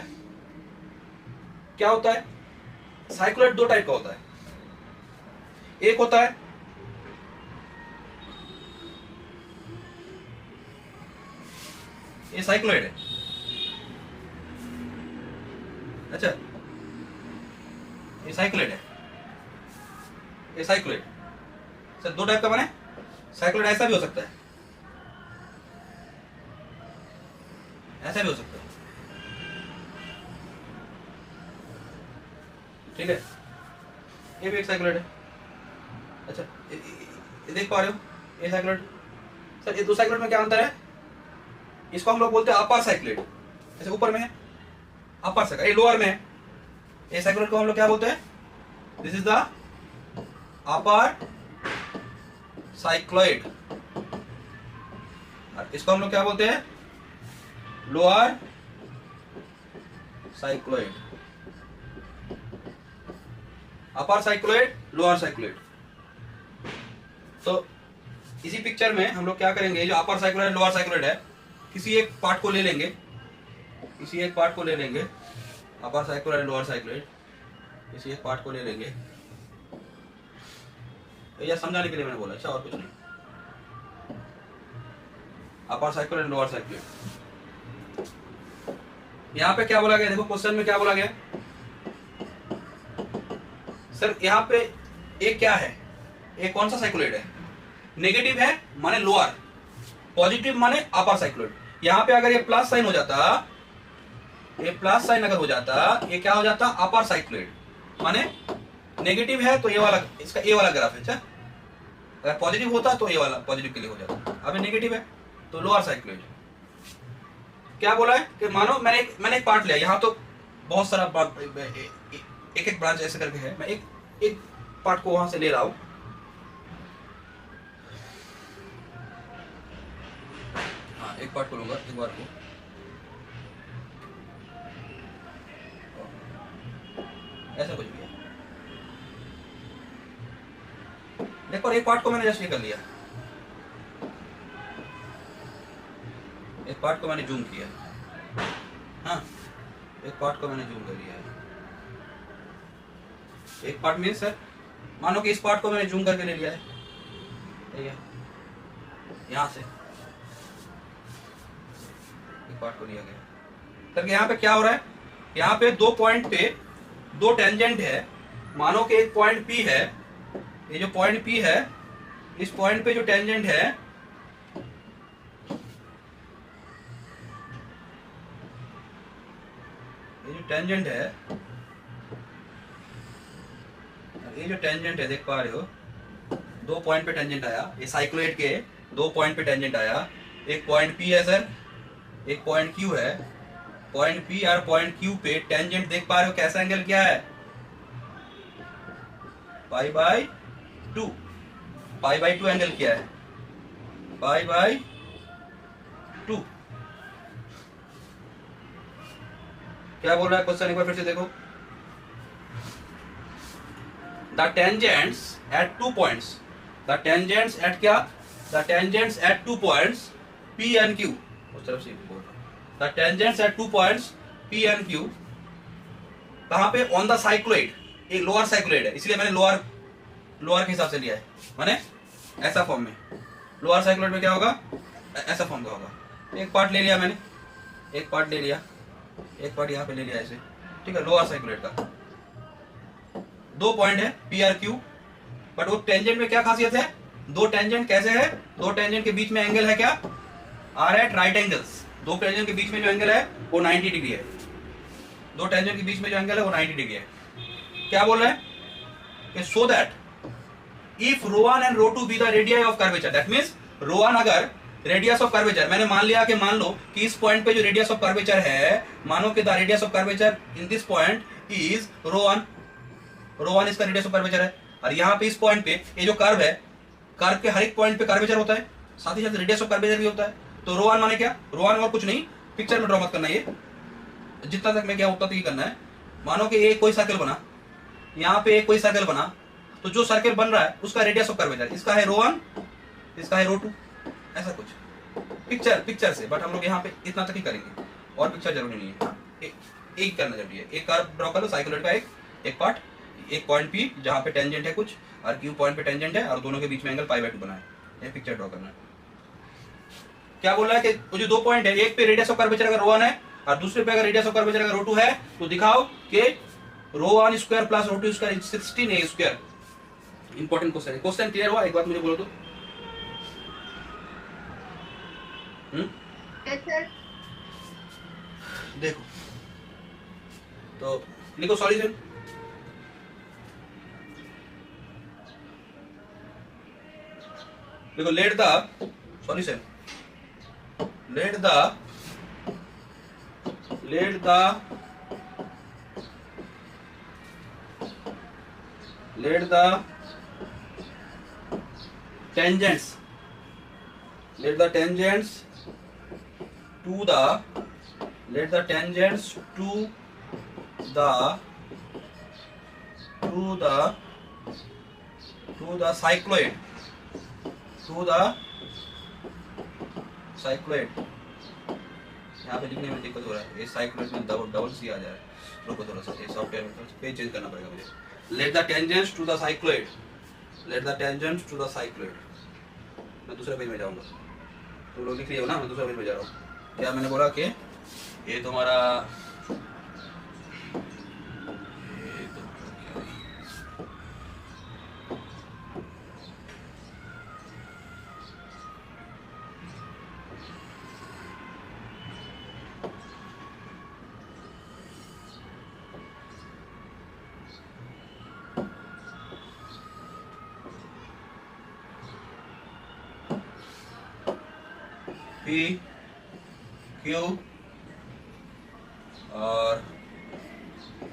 क्या होता है? साइक्लोइड 2 टाइप का होता है. एक होता है ये साइक्लोइड है. अच्छा, ये साइक्लोइड है. ये साइक्लोइड सर 2 टाइप का बने. साइक्लोइड ऐसा भी हो सकता है, ऐसा भी हो सकता है. ठीक है, ये भी एक साइक्लोइड है. अच्छा, ये देख पा रहे हो ये साइक्लोइड. सर ये 2 साइक्लोइड में क्या अंतर है? इसको हम लोग बोलते हैं अपर साइक्लोइड. ऐसे ऊपर में है अपर साइक्लोइड, ये लोअर में है. ये साइक्लोइड को हम लोग क्या बोलते हैं? This is the upper cycloid. इसको हम लोग क्या बोलते हैं? Lower cycloid. Upper cycloid, lower cycloid. तो इसी पिक्चर में हम लोग क्या करेंगे, जो अपर साइक्लोइड लोअर साइक्लोइड है, किसी एक पार्ट को ले लेंगे. किसी एक पार्ट को ले लेंगे, अपर साइक्लोइड लोअर साइक्लोइड, किसी एक पार्ट को ले लेंगे. या समझाने के लिए मैंने बोला. अच्छा, और कुछ नहीं. अपर साइक्लोइड लोअर साइक्लोइड. यहां पे क्या बोला गया? देखो क्वेश्चन में क्या बोला गया सर. यहां पे एक क्या है? एक कौन सा साइक्लोइड है? नेगेटिव है माने लोअर, पॉजिटिव माने अपर साइक्लोइड. यहां पे अगर ये प्लस साइन हो जाता, ये प्लस साइन अगर हो जाता, ये क्या हो जाता? अपर साइक्लोइड. माने नेगेटिव है तो ये वाला, इसका ए वाला ग्राफ है. अच्छा, अगर पॉजिटिव होता तो ये वाला पॉजिटिव के लिए हो जाता. अब ये नेगेटिव है तो लोअर साइक्लोइड. क्या बोला है कि मानो मैंने एक पार्ट लिया. यहां तो बहुत सारा एक एक ब्रांच ऐसे करके है. मैं एक पार्ट को वहां से ले रहा हूं. हाँ, एक पार्ट को लूंगा, एक बार को. ऐसा कुछ भी है. देखो एक पार्ट को मैंने जस्ट ये कर लिया. एक पार्ट को मैंने जूम किया. हाँ, एक पार्ट को मैंने जूम कर लिया है. एक पार्ट मीन्स सर मानो कि इस पार्ट को मैंने जूम करके ले लिया है. ठीक है, यहां से एक पार्ट को लिया गया. सर यहाँ पे क्या हो रहा है? यहाँ पे 2 पॉइंट पे 2 टेंजेंट है. मानो कि एक पॉइंट P है. ये जो पॉइंट P है, इस पॉइंट पे जो टेंजेंट है, ये जो टेंजेंट है, ये जो टेंजेंट है देख पा रहे हो, 2 पॉइंट पे टेंजेंट आया. ये साइक्लोइड के 2 पॉइंट पे टेंजेंट आया. एक पॉइंट P है सर, एक पॉइंट Q है. पॉइंट P और पॉइंट Q पे टेंजेंट देख पा रहे हो कैसा एंगल क्या है? Pi by 2. Pi by 2 angle क्या है? Pi by 2. क्या बोल रहा है क्वेश्चन? एक बार फिर से देखो. The tangents at 2 points. The tangents at क्या? The tangents at 2 points P and Q, उस तरफ से बोल रहा हूँ, the tangents at 2 points P and Q, कहाँ पे, ऑन द साइक्लोइड, एक लोअर साइक्लोइड है, इसलिए मैंने लोअर के हिसाब से लिया है, माने ऐसा फॉर्म में, लोअर साइक्लोइड में क्या होगा, ऐसा फॉर्म का होगा। एक पार्ट ले लिया मैंने, एक पार्ट ले लिया, एक पार्ट यहाँ पे ले लिया ऐसे, ठीक है, लोअर साइक्लोइड का 2 पॉइंट है P और Q, बट वो टेंजेंट में क्या खासियत है, दो टेंजेंट कैसे है, दो टेंजेंट के बीच में एंगल है क्या, आर एट राइट एंगल्स, दो टेंजेंट के बीच में जो एंगल है वो 90 डिग्री है, दो टेंजेंट के बीच में जो एंगल है वो 90 डिग्री है। क्या बोल रहा है कि so that if ρ1 and ρ2 be the radius of curvature, that means ρ1 अगर रेडियस ऑफ कर्वेचर, मैंने मान लिया कि मान लो कि इस पॉइंट पे जो रेडियस ऑफ कर्वेचर है, मानो कि the radius of curvature in this point is ρ1 इसका रेडियस ऑफ कर्वेचर है, और यहाँ पे इस पॉइंट पे ये जो कर्व है, कर्व के हर एक पॉइंट पे कर्वेचर होता है, साथ ही साथ रेडियस ऑफ कर्वेचर भी होता है। तो ρ1 माने क्या, ρ1 और कुछ नहीं, पिक्चर में ड्रॉ मत करना, ये जितना तक मैं क्या उतना तक ही करना है। मानो कि एक कोई सर्कल बना, यहाँ पे एक कोई सर्कल बना, तो जो सर्कल बन रहा है उसका रेडियस ऑफ कर्वेचर, इसका है ρ1, इसका है ρ2, ऐसा कुछ पिक्चर से, बट हम लोग यहाँ पे इतना तक ही करेंगे, और पिक्चर जरूरी नहीं है, एक करना जरूरी है। एक कर्व ड्रॉ कर लो साइक्लोइड का, एक पार्ट, एक पॉइंट P जहाँ पे टेंजेंट है कुछ, और Q पॉइंट पे टेंजेंट है, और दोनों के बीच में एंगल π/2 बना है, ये पिक्चर ड्रॉ करना है। क्या बोल रहा है कि वो जो 2 पॉइंट है, एक पे रेडियस ऑफ कर्वेचर अगर ρ1 है और दूसरे पे अगर रेडियस ऑफ कर्वेचर अगर ρ2 है, तो दिखाओ कि ρ1 square plus ρ2 square 16a square. Important question है, क्वेश्चन क्लियर हुआ, एक बात मुझे बोलो तो। देखो तो लिखो सॉल्यूशन, देखो let the solution, let the tangents to the cycloid, यहाँ पे लिखने में दिक्कत हो रहा है, इस साइक्लोइड में डबल सी आ जा रहा है, रुको थोड़ा सा, ये सॉफ्टवेयर में पेज चेंज करना पड़ेगा मुझे। Let the tangents to the cycloid, मैं दूसरे पेज में जाऊंगा, तो लोग लिख लिया हो ना, मैं दूसरे पेज में जा रहा हूँ। क्या मैंने बोला कि ये तुम्हारा P Q और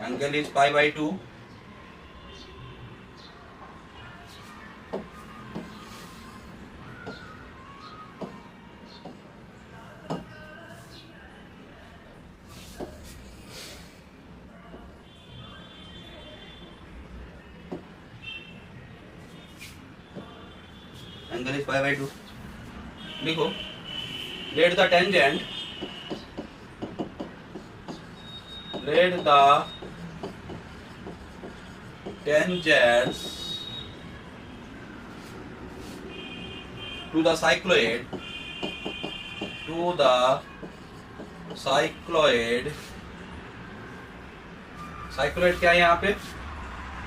एंगल इज π/2, एंगल इज π/2। लिखो let the tangent tangents to the cycloid cycloid क्या है यहाँ पे,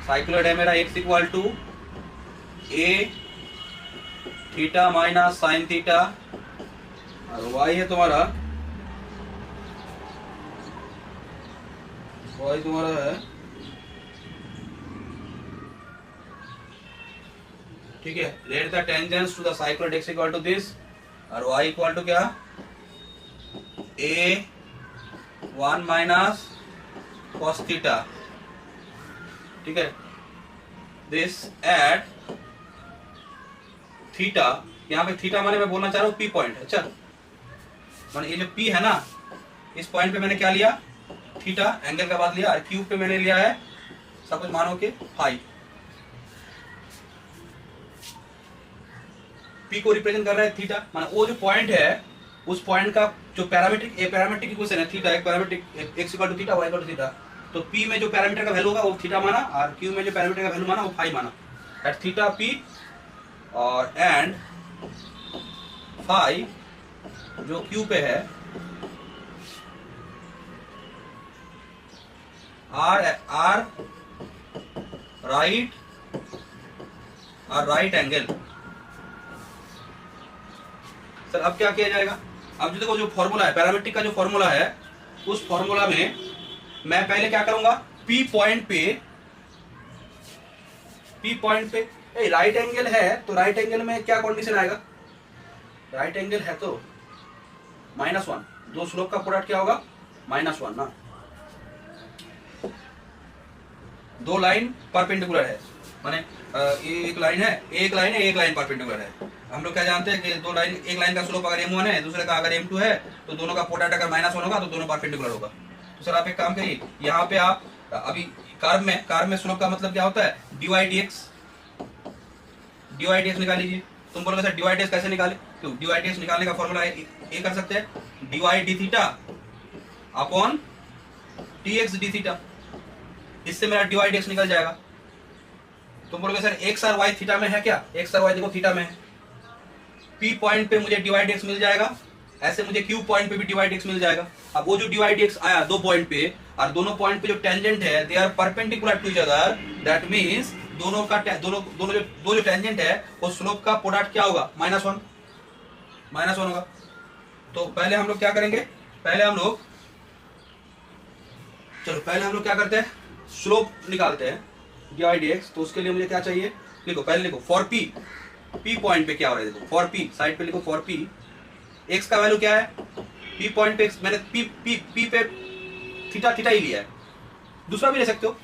साइक्लोइड है मेरा x इक्वल टू a थीटा माइनस साइन थीटा, और y है तुम्हारा, y तुम्हारा है, ठीक है, let the tangents to the cycloid x equal to this, और y इक्वल टू क्या, a1 माइनस cos थीटा, ठीक है, दिस एट थीटा, यहाँ पे थीटा माने मैं बोलना चाह रहा हूँ P पॉइंट, अच्छा माने ये जो P है ना, इस पॉइंट पे मैंने क्या लिया, थीटा एंगल का बात लिया, और Q पे मैंने लिया है सब कुछ मानो कि फाई। P को रिप्रेजेंट कर रहा है थीटा, माने वो जो पॉइंट है उस पॉइंट का जो पैरामीट्रिक इक्वेशन है थीटा, एक parametric x equal to theta y equal to theta, तो p में जो पैरामीटर का वैल्यू होगा वो थीटा माना और q में जो पैरामीटर का वैल्यू माना वो फाई माना। एट थीटा p और एंड फाई जो q पे है आर राइट एंगल। सर अब क्या किया जाएगा? अब जो देखो जो फॉर्मूला है पैरामीट्रिक का, जो फॉर्मूला है उस फॉर्मूला में मैं पहले क्या करूंगा, P पॉइंट पे राइट एंगल है तो राइट एंगल में क्या कंडीशन आएगा? राइट एंगल है तो -1, दो स्लोप का प्रोडक्ट क्या होगा? -1 ना। दो लाइन परपेंडिकुलर है, माने एक लाइन परपेंडिकुलर है। हम लोग क्या जानते हैं कि दो लाइन, एक लाइन का स्लोप अगर m1 है दूसरे का अगर m2 है तो दोनों का प्रोडक्ट अगर -1 होगा तो दोनों परपेंडिकुलर होगा। तो सर आप एक काम करिए, यहाँ पे आप अभी कर्व में स्लोप का मतलब क्या होता है? dy dx निकाल लीजिए। तुम बोलोगे सर dy dx कैसे निकाले? तो dy dx निकालने का फॉर्मूला ये कर सकते हैं, dy d theta upon dx d theta, इससे मेरा dy dx निकल जाएगा। तुम बोलोगे सर x और y थीटा में है क्या? x और y देखो थीटा में है, p पॉइंट पे मुझे dy dx मिल जाएगा, ऐसे मुझे q पॉइंट पे भी dy dx मिल जाएगा। अब वो जो dy dx आया दो पॉइंट पे, और दोनों पॉइंट पे जो टेंजेंट है they are perpendicular to each other, that means दोनों जो टेंजेंट है वो स्लोप का प्रोडक्ट क्या होगा? -1 होगा। तो पहले हम लोग क्या करेंगे, पहले हम लोग क्या करते हैं, स्लोप निकालते हैं dy dx। तो उसके लिए मुझे क्या चाहिए, लिखो पहले लिखो फॉर p पॉइंट पे क्या हो रहा है, देखो फॉर p साइड पे लिखो फॉर p, x का वैल्यू क्या है? p पॉइंट पे मैंने p पे थीटा ही लिया है, दूसरा भी ले सकते हो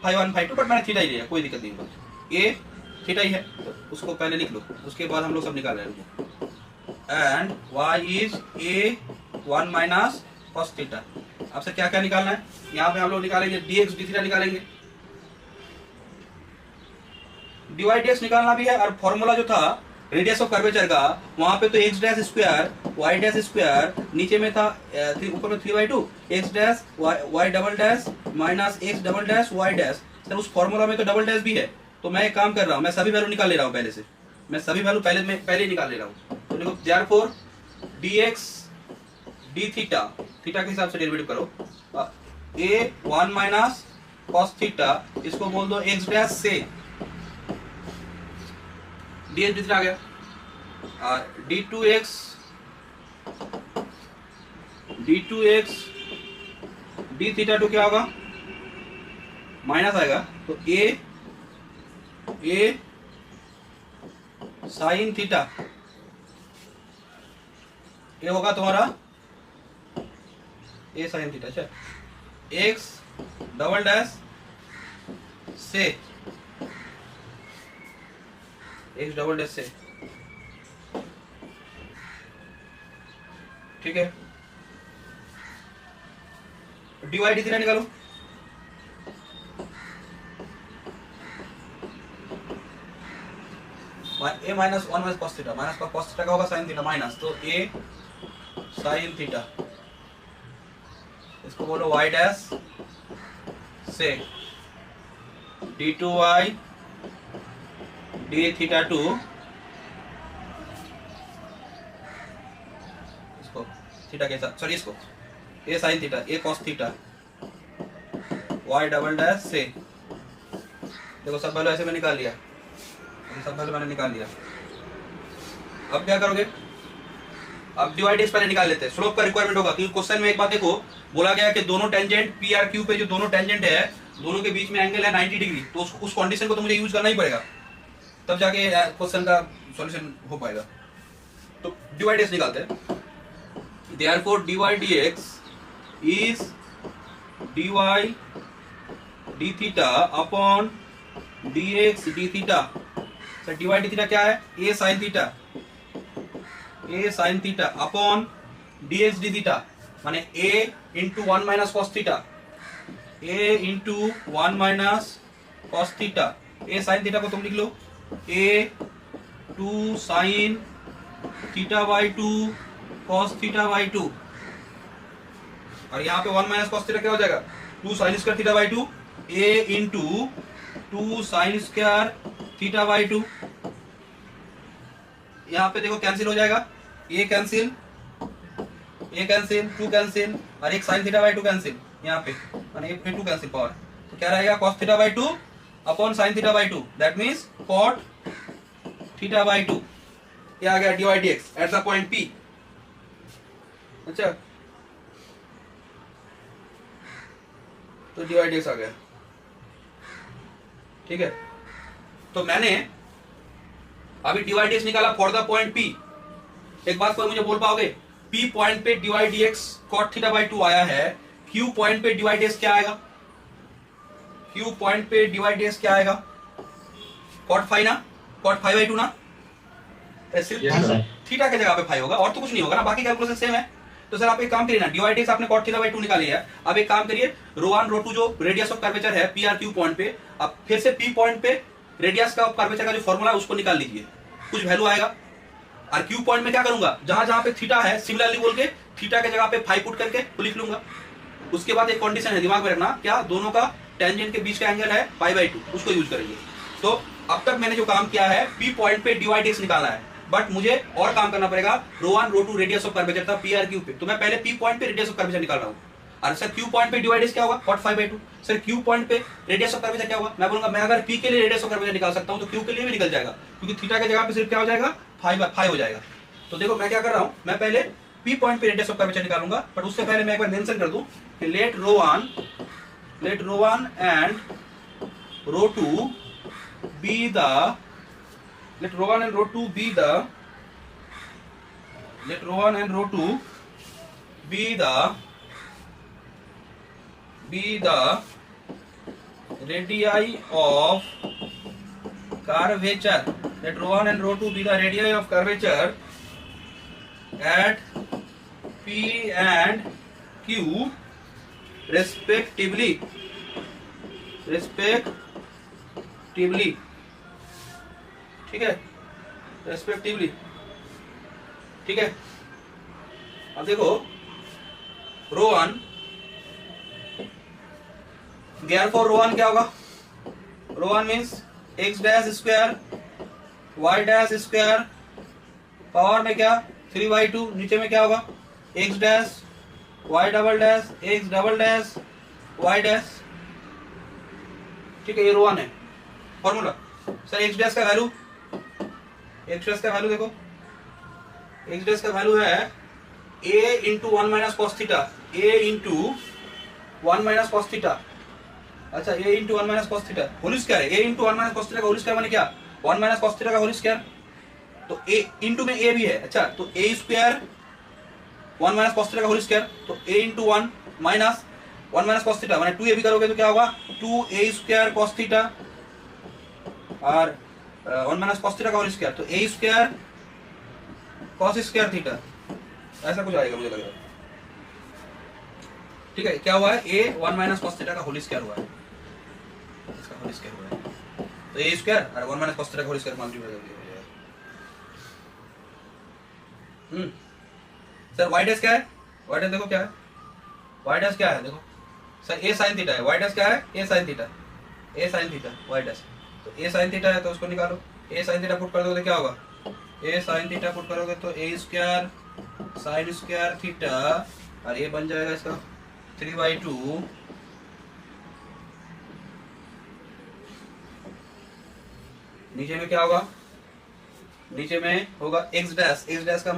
फाई 1 फाई 2, बट मैंने थीटा ही लिया, कोई दिक्कत नहीं। a थीटा ही है तो उसको पहले लिख लो, उसके बाद हम लोग सब निकाल रहे हैं। And y is a1 minus cos theta. आपसे क्या क्या निकालना है? यहाँ पे हम लोग निकालेंगे dx d थीटा निकालेंगे, dy dx निकालना भी है। और फॉर्मूला जो था रेडियस ऑफ कर्वेचर का, वहां पे तो x dash square y dash square, नीचे में था ऊपर में 3/2 x dash y double dash minus x double dash y dash. Sir उस फॉर्मूला में तो डबल डैश भी है, तो मैं एक काम कर रहा हूँ, मैं सभी वैल्यू निकाल ले रहा हूँ पहले से, मैं सभी वैल्यू पहले ही निकाल ले रहा हूँ। तो देखो therefore dx d theta, theta के हिसाब से डेरिवेटिव करो, a1 माइनस cos थीटा, इसको बोल दो x डैश से dx d थीटा आ गया, और d2x d थीटा टू क्या होगा? माइनस आएगा, तो a साइन थीटा, ये होगा तुम्हारा a साइन थीटा। अच्छा, x डबल डैश से x डबल डैश से, ठीक है। dy d थीटा निकालो, a माइनस 1 माइनस cos थीटा, माइनस cos थीटा का होगा sin थीटा माइनस, तो a sin थीटा, इसको बोलो y डैश से d2y d थीटा टू, इसको थीटा के साथ, सॉरी इसको a sin theta, a cos theta, y double dash से, देखो सब वैल्यू ऐसे में निकाल लिया, सब वैल्यू मैंने निकाल लिया। अब क्या करोगे? अब dy dx पहले निकाल लेते हैं, स्लोप का रिक्वायरमेंट होगा, क्योंकि क्वेश्चन में एक बात देखो, बोला गया कि दोनों टेंजेंट p और q पे जो दोनों टेंजेंट है दोनों के बीच में एंगल है 90 डिग्री, तो उस कंडीशन को तो मुझे यूज करना ही पड़ेगा, तब जाके क्वेश्चन का सॉल्यूशन हो पाएगा। तो dy dx निकालते हैं, therefore dy dx is dy d theta upon dx d theta. Sir dy d theta क्या है? a sin theta upon dx d theta, माने a into 1 minus cos theta, a into 1 minus cos theta, a sin theta को तुम लिख लो a 2 sin theta by 2 cos theta by 2, और यहाँ पे 1 minus cos theta क्या हो जाएगा, 2 sin square theta by 2, a into 2 sin square theta by 2। यहाँ पे देखो कैंसिल हो जाएगा, ये कैंसिल, ये कैंसिल, 2 कैंसिल, और एक sin थीटा बाई 2 कैंसिल यहाँ पे, माने 2 कैंसिल पावर, तो क्या रहेगा cos theta by 2 upon sin theta by 2, that means cot theta by 2। ये आ गया dy dx eight the point P। अच्छा, तो dy dx आ गया, ठीक है। तो मैंने अभी dy dx निकाला फॉर द पॉइंट P। एक बात कोई मुझे बोल पाओगे, P पॉइंट पे dy dx cot theta by 2 आया है, Q पॉइंट पे dy dx क्या आएगा, Q पॉइंट पे dy dx क्या आएगा, cot फाई ना, cot फाई बाई 2 ना, सिर्फ थीटा के जगह पे फाई होगा और तो कुछ नहीं होगा ना, बाकी कैलकुलेशन सेम है। तो सर आप एक काम करिए ना, dy dx आपने cot थीटा बाई 2 निकाली है, अब एक काम करिए ρ1 ρ2 जो रेडियस ऑफ कर्वेचर है P R Q पॉइंट पे, अब फिर से P पॉइंट पे रेडियस का कर्वेचर का जो फॉर्मूला है उसको निकाल लीजिए, कुछ वैल्यू आएगा। और Q पॉइंट में क्या करूंगा, जहां जहां पे थीटा है सिमिलरली बोल के थीटा के जगह पे फाई पुट करके तो लिख लूंगा। उसके बाद एक कंडीशन है दिमाग में रखना, क्या, दोनों का टेंजेंट के बीच का एंगल है पाई बाई 2, उसको यूज करेंगे। तो अब तक मैंने जो काम किया है P पॉइंट पे dy dx निकालना है, बट मुझे और काम करना पड़ेगा, ρ1 ρ2 रेडियस ऑफ कर्वेचर था P R Q पे, तो मैं पहले P पॉइंट पे रेडियस ऑफ कर्वेचर निकाल रहा हूँ। और सर Q पॉइंट पे dy dx क्या होगा, cot phi by 2। Sir Q point पे रेडियस ऑफ कर्वेचर क्या होगा, मैं बोलूंगा मैं अगर P के लिए रेडियस ऑफ कर्वेचर निकाल सकता हूँ तो Q के लिए भी निकल जाएगा, क्योंकि थीटा के जगह पे सिर्फ क्या हो जाएगा, फाई हो जाएगा। तो देखो मैं क्या कर रहा हूँ, मैं पहले P पॉइंट पे रेडियस ऑफ कर्वेचर निकालूंगा, बट उससे पहले मैं एक बार मेंशन कर दूं कि let ρ1 and ρ2 be the, let ρ1 and ρ2 be the, let ρ1 and ρ2 be the radii of curvature, let ρ1 and ρ2 be the radii of curvature at P and Q respectively, ठीक है, रेस्पेक्टिवली, ठीक है। अब देखो ρ1, ज्ञान फॉर ρ1 क्या होगा, ρ1 means x dash square y dash square power में क्या 3/2, नीचे में क्या होगा x dash y double dash x double dash y dash, ठीक है, ये ρ1 है फॉर्मूला। सर x डैश का वैल्यू, x डैश का वैल्यू देखो, x डैश का वैल्यू है a into 1 minus cos theta, a into 1 minus cos theta, अच्छा a into 1 minus cos theta whole square है, a into 1 minus cos theta का whole square माने क्या, 1 minus cos theta का whole square, तो a into में a भी है, अच्छा तो a square 1 minus cos theta का होल स्क्वायर, तो a into 1 minus 1 minus cos theta माने 2a भी करोगे तो क्या होगा 2a स्क्वायर cos थीटा, और 1 माइनस cos थीटा का होल स्क्वायर, तो a square cos square theta, ऐसा कुछ आएगा मुझे लग रहा है, ठीक है। क्या हुआ है, a 1 माइनस cos थीटा का होल स्क्वायर हुआ है, इसका होल स्क्वायर हुआ है, तो a स्क्वायर और 1 माइनस cos थीटा का होल स्क्वायर मल्टीप्लाई करके हो जाएगा। सर y डैश क्या है, y डैश देखो क्या है, y डैश क्या है देखो सर, a sin थीटा है, y डैश क्या है, a sin theta, y dash, तो a sin थीटा है तो उसको निकालो, a sin थीटा पुट कर दोगे तो क्या होगा, a sin थीटा पुट करोगे तो a square sin square theta, और ये बन जाएगा इसका 3/2 नीचे में क्या होगा, नीचे में होगा x डैश, x डैश का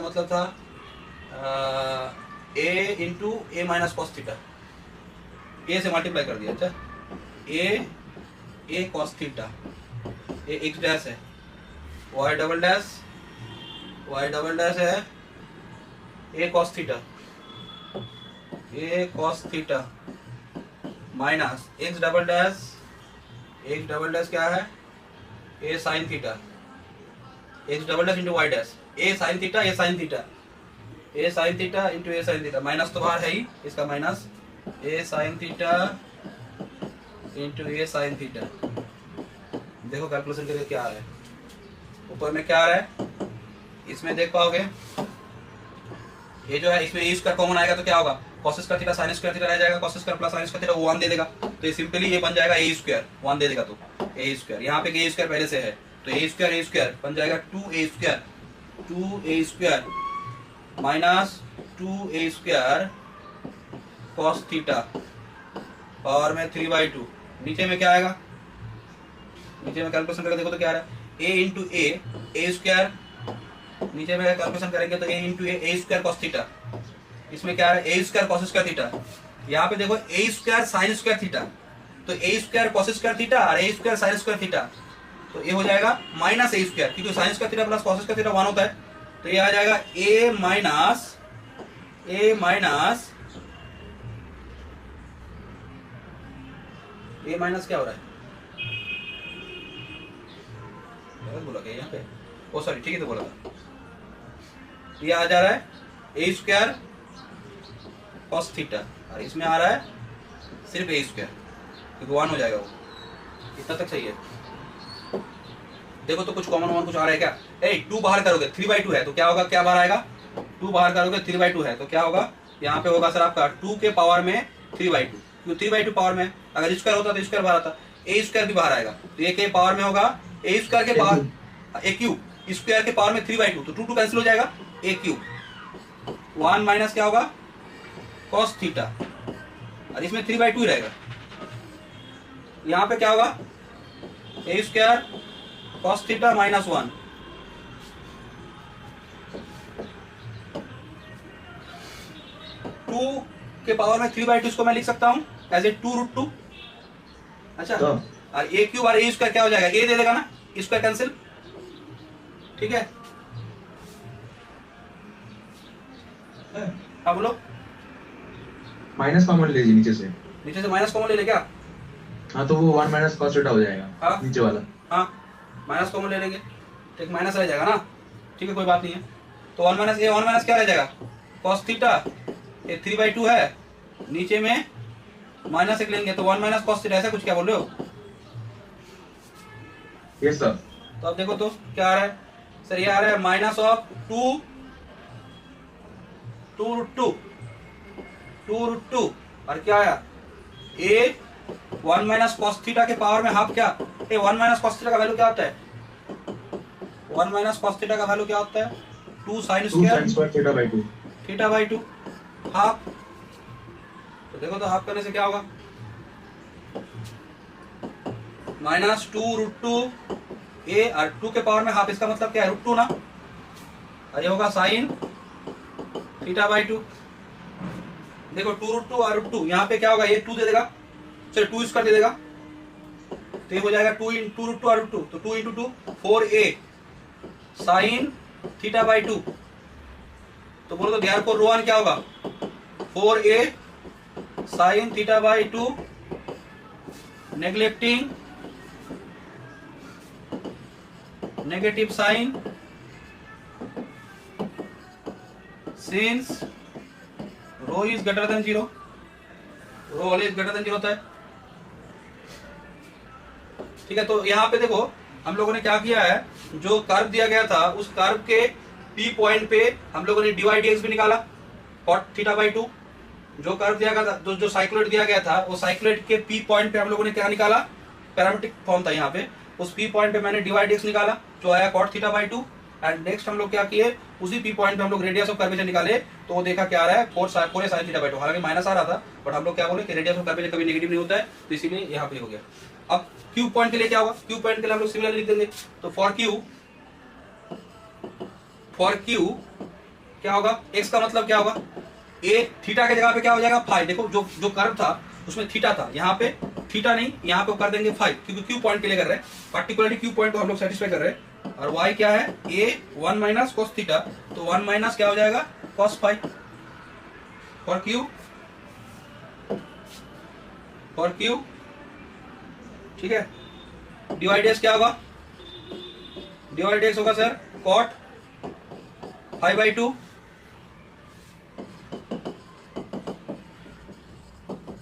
मतलब था a into a minus cos theta, a से मल्टीप्लाई कर दिया, अच्छा a cos थीटा, ये x डैश है, y डबल डैश है a cos थीटा माइनस x डबल डैश क्या है, a sin theta, x double dash into y dash, a sin theta into a sin theta, minus तो बाहर है ही, इसका minus a sin theta into a sin theta. देखो calculation करके क्या आ रहा है, ऊपर में क्या आ रहा है इसमें देख पाओगे ये जो है इसमें ए स्क्वायर कॉमन आएगा तो क्या होगा, cos square theta sin square theta रह जाएगा, cos square plus sin square theta 1 दे देगा, तो ये सिंपली ये बन जाएगा ए स्क्वायर 1 दे देगा तो ए स्क्वायर, यहाँ पे ए स्क्वायर पहले से है तो ए स्क्वायर बन जाएगा 2a square minus 2a square cos theta power में 3/2। नीचे में क्या आएगा, नीचे में कैलकुलेशन करके देखो तो क्या आ रहा है, a इंटू ए स्क्वायर, नीचे में कैलकुलेशन करेंगे तो a into A square cos theta, इसमें क्या है a square cos square theta, यहाँ पे देखो a square sin square theta, तो a square cos square theta और a square sin square theta, तो ये हो जाएगा माइनस a स्क्वायर, क्योंकि sin square theta plus cos square theta 1 होता है, तो ये आ जाएगा a माइनस क्या हो रहा है, बोला क्या यहाँ पे, ओ सॉरी ठीक है तो बोला था, ये आ जा रहा है ए स्क्वायर cos थीटा और इसमें आ रहा है सिर्फ ए स्क्वायर, क्योंकि 1 हो जाएगा वो, इतना तक सही है। देखो तो कुछ कॉमन कुछ आ रहा है क्या, 2 बाहर करोगे 3/2 है तो क्या होगा, क्या बाहर आएगा, 2 बाहर करोगे 3/2 है तो क्या होगा, यहाँ पे होगा सर आपका 2 के पावर में 3/2, क्योंकि 3/2 पावर में अगर स्क्वायर होता तो स्क्वायर बाहर आता, ए स्क्वायर भी बाहर आएगा तो ये के पावर में होगा ए स्क्वायर के पावर ए क्यूब स्क्वायर के पावर में 3/2, तो 2 कैंसिल हो जाएगा, ए क्यूब 1 माइनस क्या होगा cos थीटा और इसमें 3/2 ही रहेगा, यहाँ पे क्या होगा ए स्क्वायर cos थीटा माइनस 1, टू के पावर में 3/2 इसको मैं लिख सकता हूं एज ए 2√2, अच्छा तो और ए क्यूब और ए स्क्वायर क्या हो जाएगा, ए दे देगा ना, स्क्वायर कैंसिल, ठीक है। हाँ बोलो, माइनस कॉमन ले लीजिए नीचे से माइनस कॉमन ले ले क्या, हाँ तो वो 1 माइनस cos थीटा हो जाएगा, हाँ नीचे वाला, हाँ माइनस कॉमन ले लेंगे तो एक माइनस रह जाएगा ना, ठीक है कोई बात नहीं है, तो 1 माइनस क्या रह जाएगा cos थीटा, ये 3/2 है, नीचे में माइनस 1 लेंगे तो 1 माइनस cos थीटा, ऐसा कुछ क्या बोल रहे हो, यस सर। तो अब देखो तो क्या आ रहा है सर, ये आ रहा है माइनस ऑफ 2√2 और क्या आया ए 1 माइनस cos थीटा के पावर में हाफ, क्या ए 1 माइनस cos थीटा का वैल्यू क्या होता है, 1 माइनस cos थीटा का वैल्यू क्या होता है 2 sin स्क्वायर थीटा/2 हाफ, तो देखो तो हाफ करने से क्या होगा माइनस 2√2 ए और 2 के पावर में हाफ, इसका मतलब क्या है √2 ना, और ये होगा साइन थीटा/2, देखो 2√2 और √2, यहाँ पे क्या होगा ये 2 दे देगा, चलो 2 स्क्वायर दे देगा तो ये हो जाएगा 2√2 और √2, तो 2 × 2 4a साइन थीटा/2, तो बोलो तो ग्यारह को रो 1 क्या होगा 4a साइन थीटा/2 neglecting negative sign since rho is greater than 0, rho always greater than 0 होता है, ठीक है। तो यहाँ पे देखो हम लोगों ने क्या किया है, जो कर्व दिया गया था उस कर्व के P पॉइंट पे हम लोगों ने dy/dx भी निकाला cot थीटा/2, जो कर्व दिया गया था, जो साइक्लोइड दिया गया था वो साइक्लोइड के P पॉइंट पे हम लोगों ने क्या निकाला, पैरामीट्रिक फॉर्म था यहाँ पे, उस P पॉइंट पे मैंने dy/dx निकाला जो आया cot थीटा/2, एंड नेक्स्ट हम लोग क्या किए, उसी P पॉइंट पे हम लोग रेडियस ऑफ कर्वेचर निकाले, तो वो देखा क्या आ रहा है 4 sin थीटा/2, हालांकि माइनस आ रहा था बट हम लोग क्या बोले कि रेडियस ऑफ कर्वेचर कभी नेगेटिव नहीं होता है, तो इसीलिए यहाँ पे हो गया। अब Q पॉइंट के लिए क्या होगा, Q पॉइंट के लिए हम लोग सिमिलरली लिख देंगे, तो फॉर Q क्या होगा, x का मतलब क्या होगा, a थीटा के जगह पे क्या हो जाएगा फाइव, देखो जो कर्व था उसमें थीटा था, यहाँ पे थीटा नहीं, यहाँ पे कर देंगे 5, क्योंकि Q पॉइंट के लिए कर रहे हैं, पार्टिकुलरली Q पॉइंट को हम लोग सेटिस्फाई कर रहे हैं, और y क्या है a 1 माइनस cos थीटा, तो 1 माइनस क्या हो जाएगा cos 5 फॉर Q, ठीक है। dy/dx क्या होगा, dy/dx होगा सर cot 5/2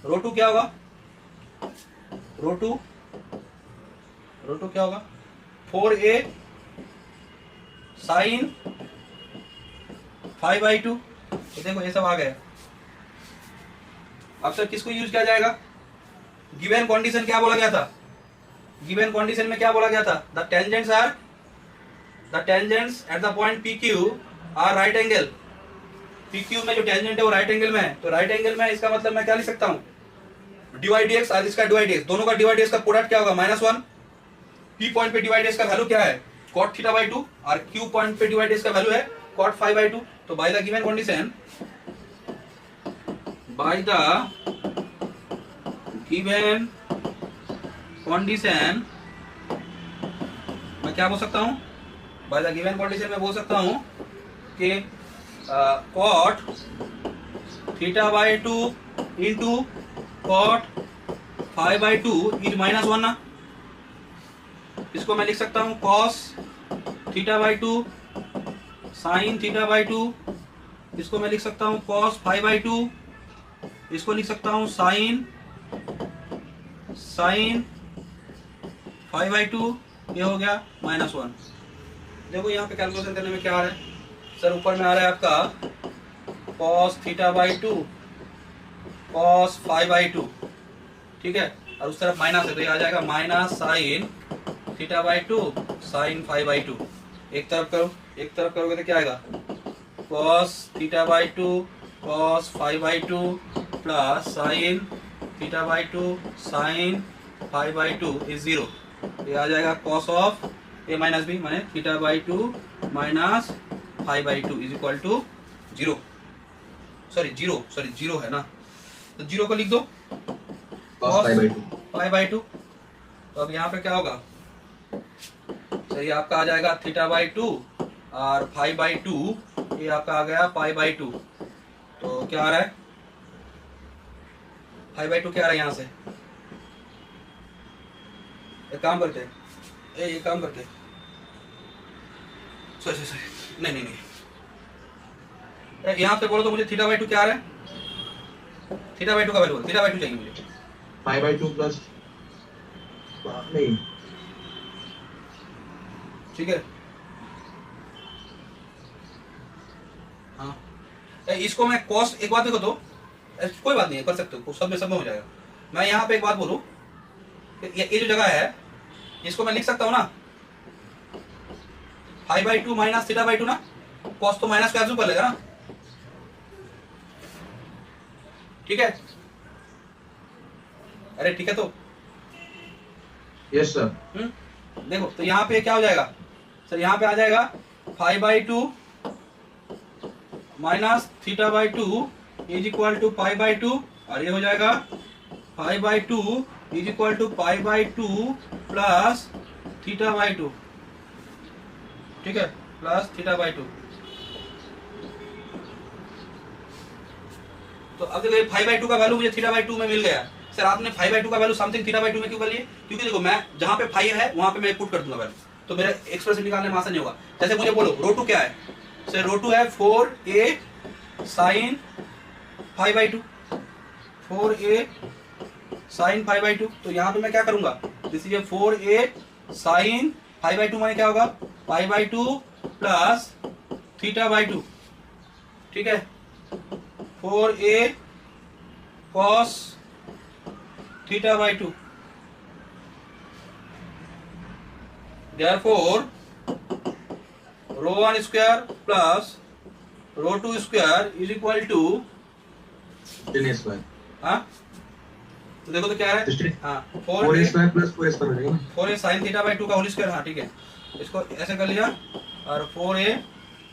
रो 2 क्या होगा, रो 2 क्या होगा 4a साइन 5/2। तो देखो ये सब आ गया। अब सर किसको यूज किया जाएगा? गिवन कंडीशन क्या बोला गया था? गिवन कंडीशन में क्या बोला गया था? The tangents at the point PQ are right angle. PQ में जो टेंजेंट है वो राइट एंगल में है। तो राइट एंगल में इसका मतलब मैं क्या लिख सकता हूँ? dy/dx और इसका dy/dx, दोनों का dy/dx का प्रोडक्ट क्या होगा? -1। P पॉइंट पे dy/dx का वैल्यू क्या है? cot θ/2 और Q पॉइंट पे dy/dx का वैल्यू है cot phi/2। तो बाय द गिवन कंडीशन, मैं क्या बोल सकता हूँ? बाय द गिवन कंडीशन में बोल सकता हूँ कि cot θ/2 into cot phi/2 is -1 ना। इसको मैं लिख सकता हूँ cos θ/2 sin θ/2। इसको मैं लिख सकता हूँ cos phi/2। इसको लिख सकता हूँ sin phi/2। ये हो गया -1। देखो यहाँ पे कैलकुलेशन करने में क्या आ रहा है सर? ऊपर में आ रहा है आपका cos θ/2 cos phi/2, ठीक है, और उस तरफ माइनस है तो ये आ जाएगा -sin θ/2 sin phi/2। एक तरफ करो, एक तरफ करोगे तो क्या आएगा? cos θ/2 cos phi/2 plus sin θ/2 sin phi/2 is 0। ये आ जाएगा cos of a minus b माने θ/2 minus phi/2 is equal to 0। Sorry zero है ना, तो 0 को लिख दो cos phi/2। तो अब यहाँ पे क्या होगा? तो ये आपका आ जाएगा θ/2 और phi/2, ये आपका आ गया π/2। तो क्या आ रहा है? phi/2 क्या आ रहा है यहाँ से? एक काम करते हैं, एक काम करते हैं, सॉरी नहीं, यहाँ पे बोलो तो मुझे θ/2 क्या आ रहा है? θ/2 का वैल्यू, θ/2 चाहिए मुझे। π/2 प्लस नहीं, ठीक है, हाँ। इसको मैं कॉस, एक बात देखो तो कोई बात नहीं है, कर सकते हो, सब में हो जाएगा। मैं यहाँ पे एक बात बोलूं, ये जो जगह है इसको मैं लिख सकता हूँ ना phi/2 माइनस θ/2 ना। कॉस तो माइनस का एब्जॉर्ब कर लेगा ना, ठीक है? अरे ठीक है तो यस सर। देखो तो यहाँ पे क्या हो जाएगा सर? यहाँ पे आ जाएगा phi/2 minus θ/2 is equal to π/2 और ये हो जाएगा phi/2 is equal to π/2 plus θ/2, ठीक है, प्लस θ/2। तो अब देखो phi/2 का वैल्यू मुझे θ/2 में मिल गया। सर आपने phi/2 का वैल्यू समथिंग θ/2 में क्यों कर लिए? क्योंकि देखो मैं जहां पे phi है वहां पे मैं पुट कर दूंगा वैल्यू, तो मेरा एक्सप्रेशन निकालने में आसान नहीं होगा। जैसे मुझे बोलो ρ2 क्या है? सर ρ2 है 4a sin phi/2, 4a sin phi/2। तो यहाँ पे मैं क्या करूंगा? This is 4a sin phi/2 माने क्या होगा? π/2 प्लस θ/2, ठीक है, 4a cos θ/2। Therefore, ρ1 square plus ρ2 square is equal to, square, हाँ तो देखो तो क्या है? हाँ 4a square plus 4a square हो जाएगा। 4a sin θ/2 का होल स्क्वायर, हाँ ठीक है, इसको ऐसे कर लिया, और 4a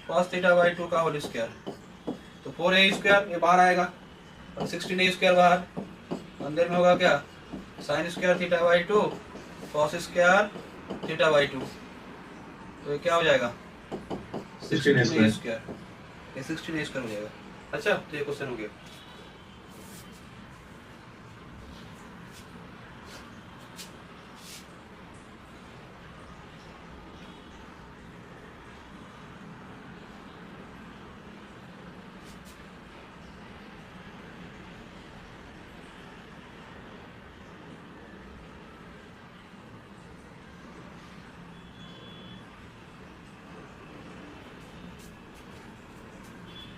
cos θ/2 का होल स्क्वायर। तो 4a स्क्वायर ये बाहर आएगा और 16a स्क्वायर बाहर, अंदर में होगा क्या? sin square θ/2 cos square θ/2। तो ये क्या हो जाएगा? 16a स्क्वायर, ये 16a स्क्वायर हो जाएगा। अच्छा तो ये क्वेश्चन हो गया।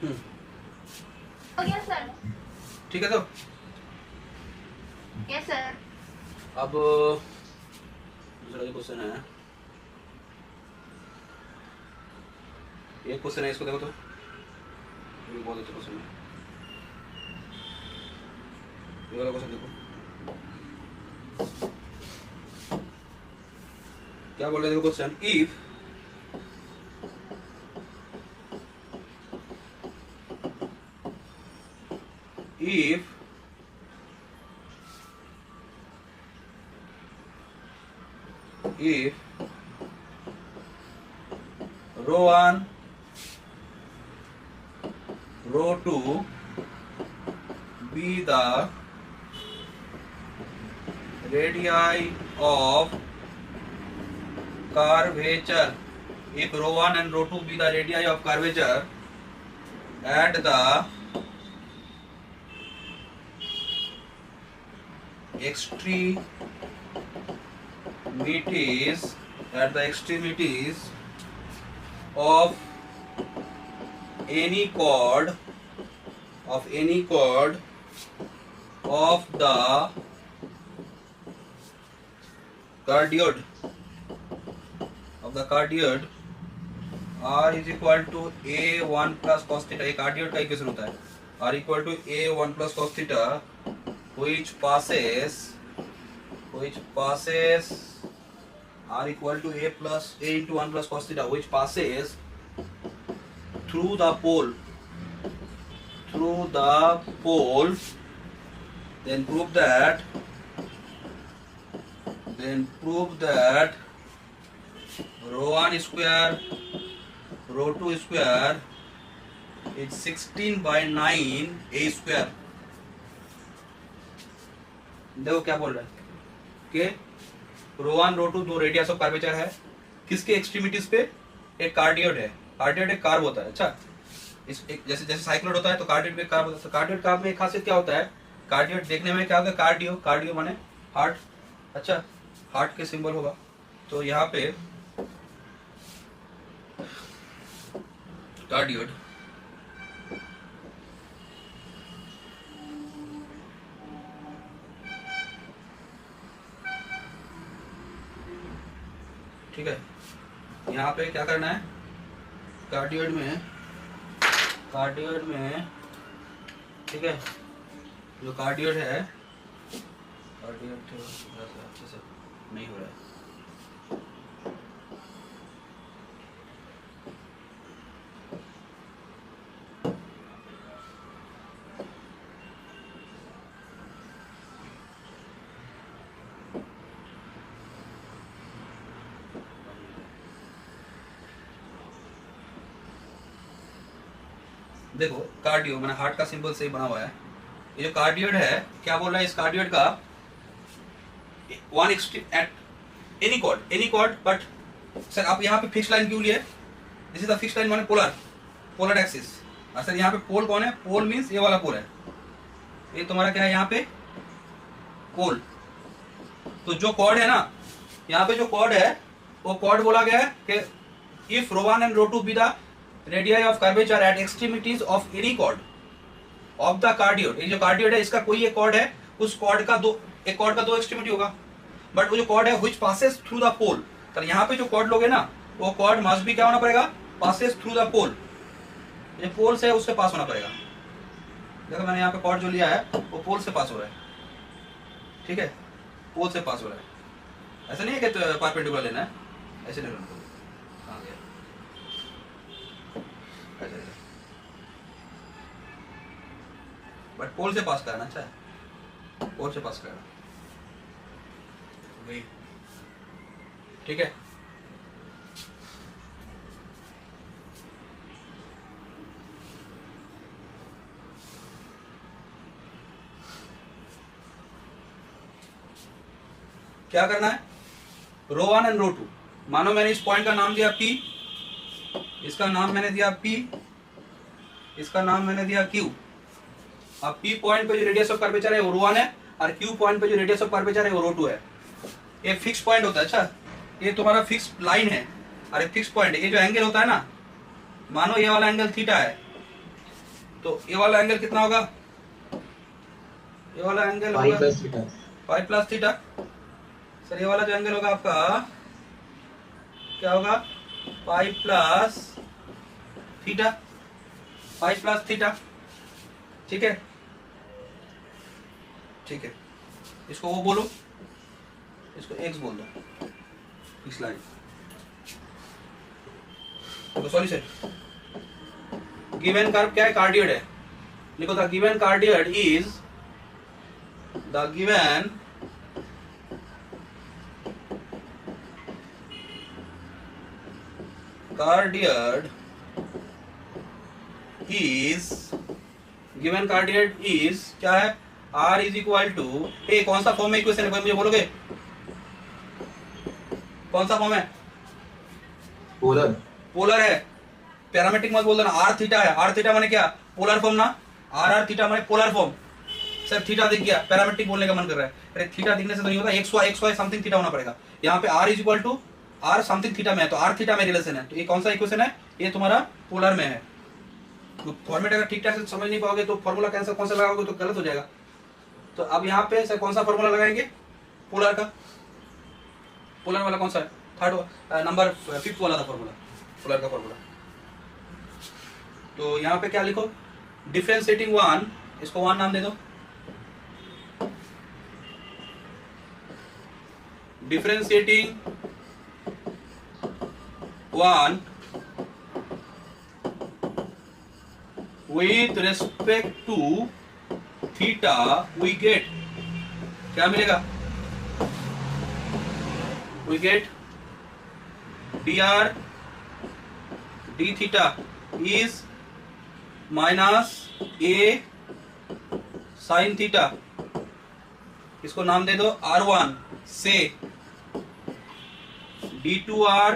हो गया सर। ठीक है, तो यस सर। अब दूसरा जो क्वेश्चन है, एक क्वेश्चन है, इसको देखो तो, ये बहुत अच्छा क्वेश्चन है, ये वाला क्वेश्चन देखो क्या बोल रहे हैं। देखो question, if rho 1 rho 2 be the radii of curvature, if rho 1 and rho 2 be the radii of curvature at the extremities of any chord of the cardioid r is equal to a1 plus cos theta। एक cardioid का equation होता है r equal to a1 plus cos theta which passes r equal to a into 1 plus cos theta which passes through the pole, then prove that rho 1 square rho 2 square is 16/9 a square। देखो क्या बोल रहा है कि रो 1 रो 2 दो radius of curvature है, किसके extremities पे? एक कार्डियोड है, कार्डियोड एक कार्ब होता है। अच्छा, जैसे साइक्लोइड होता है तो कार्डियोड में कार्ब होता है। तो कार्डियोड कार्ब में एक खासियत क्या होता है, कार्डियोड देखने में क्या होगा, कार्डियो माने हार्ट। अच्छा, हार्ट के सिंबल होगा। तो यहाँ पे कार्डियोड ठीक है, यहाँ पे क्या करना है, कार्डियोड में ठीक है, जो कार्डियोड है, कार्डियोड अच्छे से नहीं हो रहा है। देखो कार्डियो मैंने हार्ट का सिंबल से ही बना हुआ है। ये जो कार्डियोड है, क्या बोल रहा है, इस कार्डियोड का one extreme at any chord, but sir आप यहाँ पे फिक्स लाइन क्यों लिए? This is the fix line माने पोलर एक्सिस। और सर यहाँ पे पोल कौन है? पोल मीन्स ये वाला पोल है, ये तुम्हारा क्या है यहाँ पे पोल। तो जो कॉर्ड है ना, यहाँ पे जो कॉर्ड है वो कॉर्ड बोला गया है कि if rho 1 and rho 2 be the radii of curvature at extremities of any chord of the cardioid. ये जो कार्डियोड है इसका कोई एक कॉर्ड है, उस कॉर्ड का दो एक्सट्रीमिटी होगा, बट वो जो कॉर्ड है व्हिच पासेस थ्रू द पोल। तो यहाँ पे जो कॉर्ड लोगे ना, वो कॉर्ड मस्ट भी क्या होना पड़ेगा, पासेस थ्रू द पोल। ये पोल से उससे पास होना पड़ेगा। देखो मैंने यहाँ पे कॉर्ड जो लिया है वो पोल से पास हो रहा है, ठीक है, पोल से पास हो रहा है। ऐसा नहीं है कि परपेंडिकुलर लेना है, ऐसे नहीं लेना, बट पोल से पास करना। अच्छा है, पोल से पास करना, वही ठीक है। क्या करना है, रो 1 एंड रो 2, मानो मैंने इस पॉइंट का नाम दिया P, इसका नाम मैंने दिया P, इसका नाम मैंने दिया Q। अब P पॉइंट पे जो रेडियस ऑफ कर्वेचर है वो रो 1 है, और Q पॉइंट पे जो रेडियस ऑफ कर्वेचर है वो रो 2 है। ये फिक्स पॉइंट होता है। अच्छा, ये तुम्हारा फिक्स लाइन है और एक फिक्स पॉइंट है। ये जो एंगल होता है ना, मानो ये वाला एंगल थीटा है, तो ये वाला एंगल कितना होगा? ये वाला एंगल पाई होगा प्लस थीटा। पाई प्लस थीटा। सर ये वाला जो एंगल होगा आपका क्या होगा? पाई प्लस थीटा, पाई प्लस थीटा। ठीक है, ठीक है, इसको वो बोलो, इसको एक्स बोल दो इस लाइन। तो सॉरी सर, गिवन कर्व क्या है? कार्डियड है। लिखो the given cardioid is the given cardioid is given cardioid is क्या है? R is equal to, a कौन सा फॉर्म में इक्वेशन है? मुझे बोलोगे कौन सा फॉर्म है? पोलर। पोलर है, पैरामेट्रिक मत बोल देना। आर थीटा है, आर थीटा माने क्या? पोलर फॉर्म ना। आर आर थीटा माने पोलर फॉर्म। सर थीटा दिख गया, पैरामेट्रिक बोलने का मन कर रहा है। अरे थीटा दिखने से तो नहीं होता, एक्स वाई समथिंग थीटा होना पड़ेगा। यहाँ पे r is equal to r something theta में है, तो आर थीटा में रिलेशन है। तो ये कौन सा इक्वेशन है? ये तुम्हारा पोलर में है। तो फॉर्मेट अगर ठीक ठाक से समझ नहीं पाओगे तो फॉर्मूला कैंसिल कौन सा लगाओगे तो गलत हो जाएगा। तो अब यहाँ पे सर कौन सा फॉर्मूला लगाएंगे? पोलर का। पोलर वाला कौन सा है? थर्ड नंबर फिफ्थ वाला था फॉर्मूला, पोलर का फॉर्मूला। तो यहाँ पे क्या लिखो? डिफरेंशिएटिंग वन, इसको वन नाम दे दो। Differentiating one with respect to theta we get क्या मिलेगा? we get dr d theta is minus a sin theta। इसको नाम दे दो r1 से d2r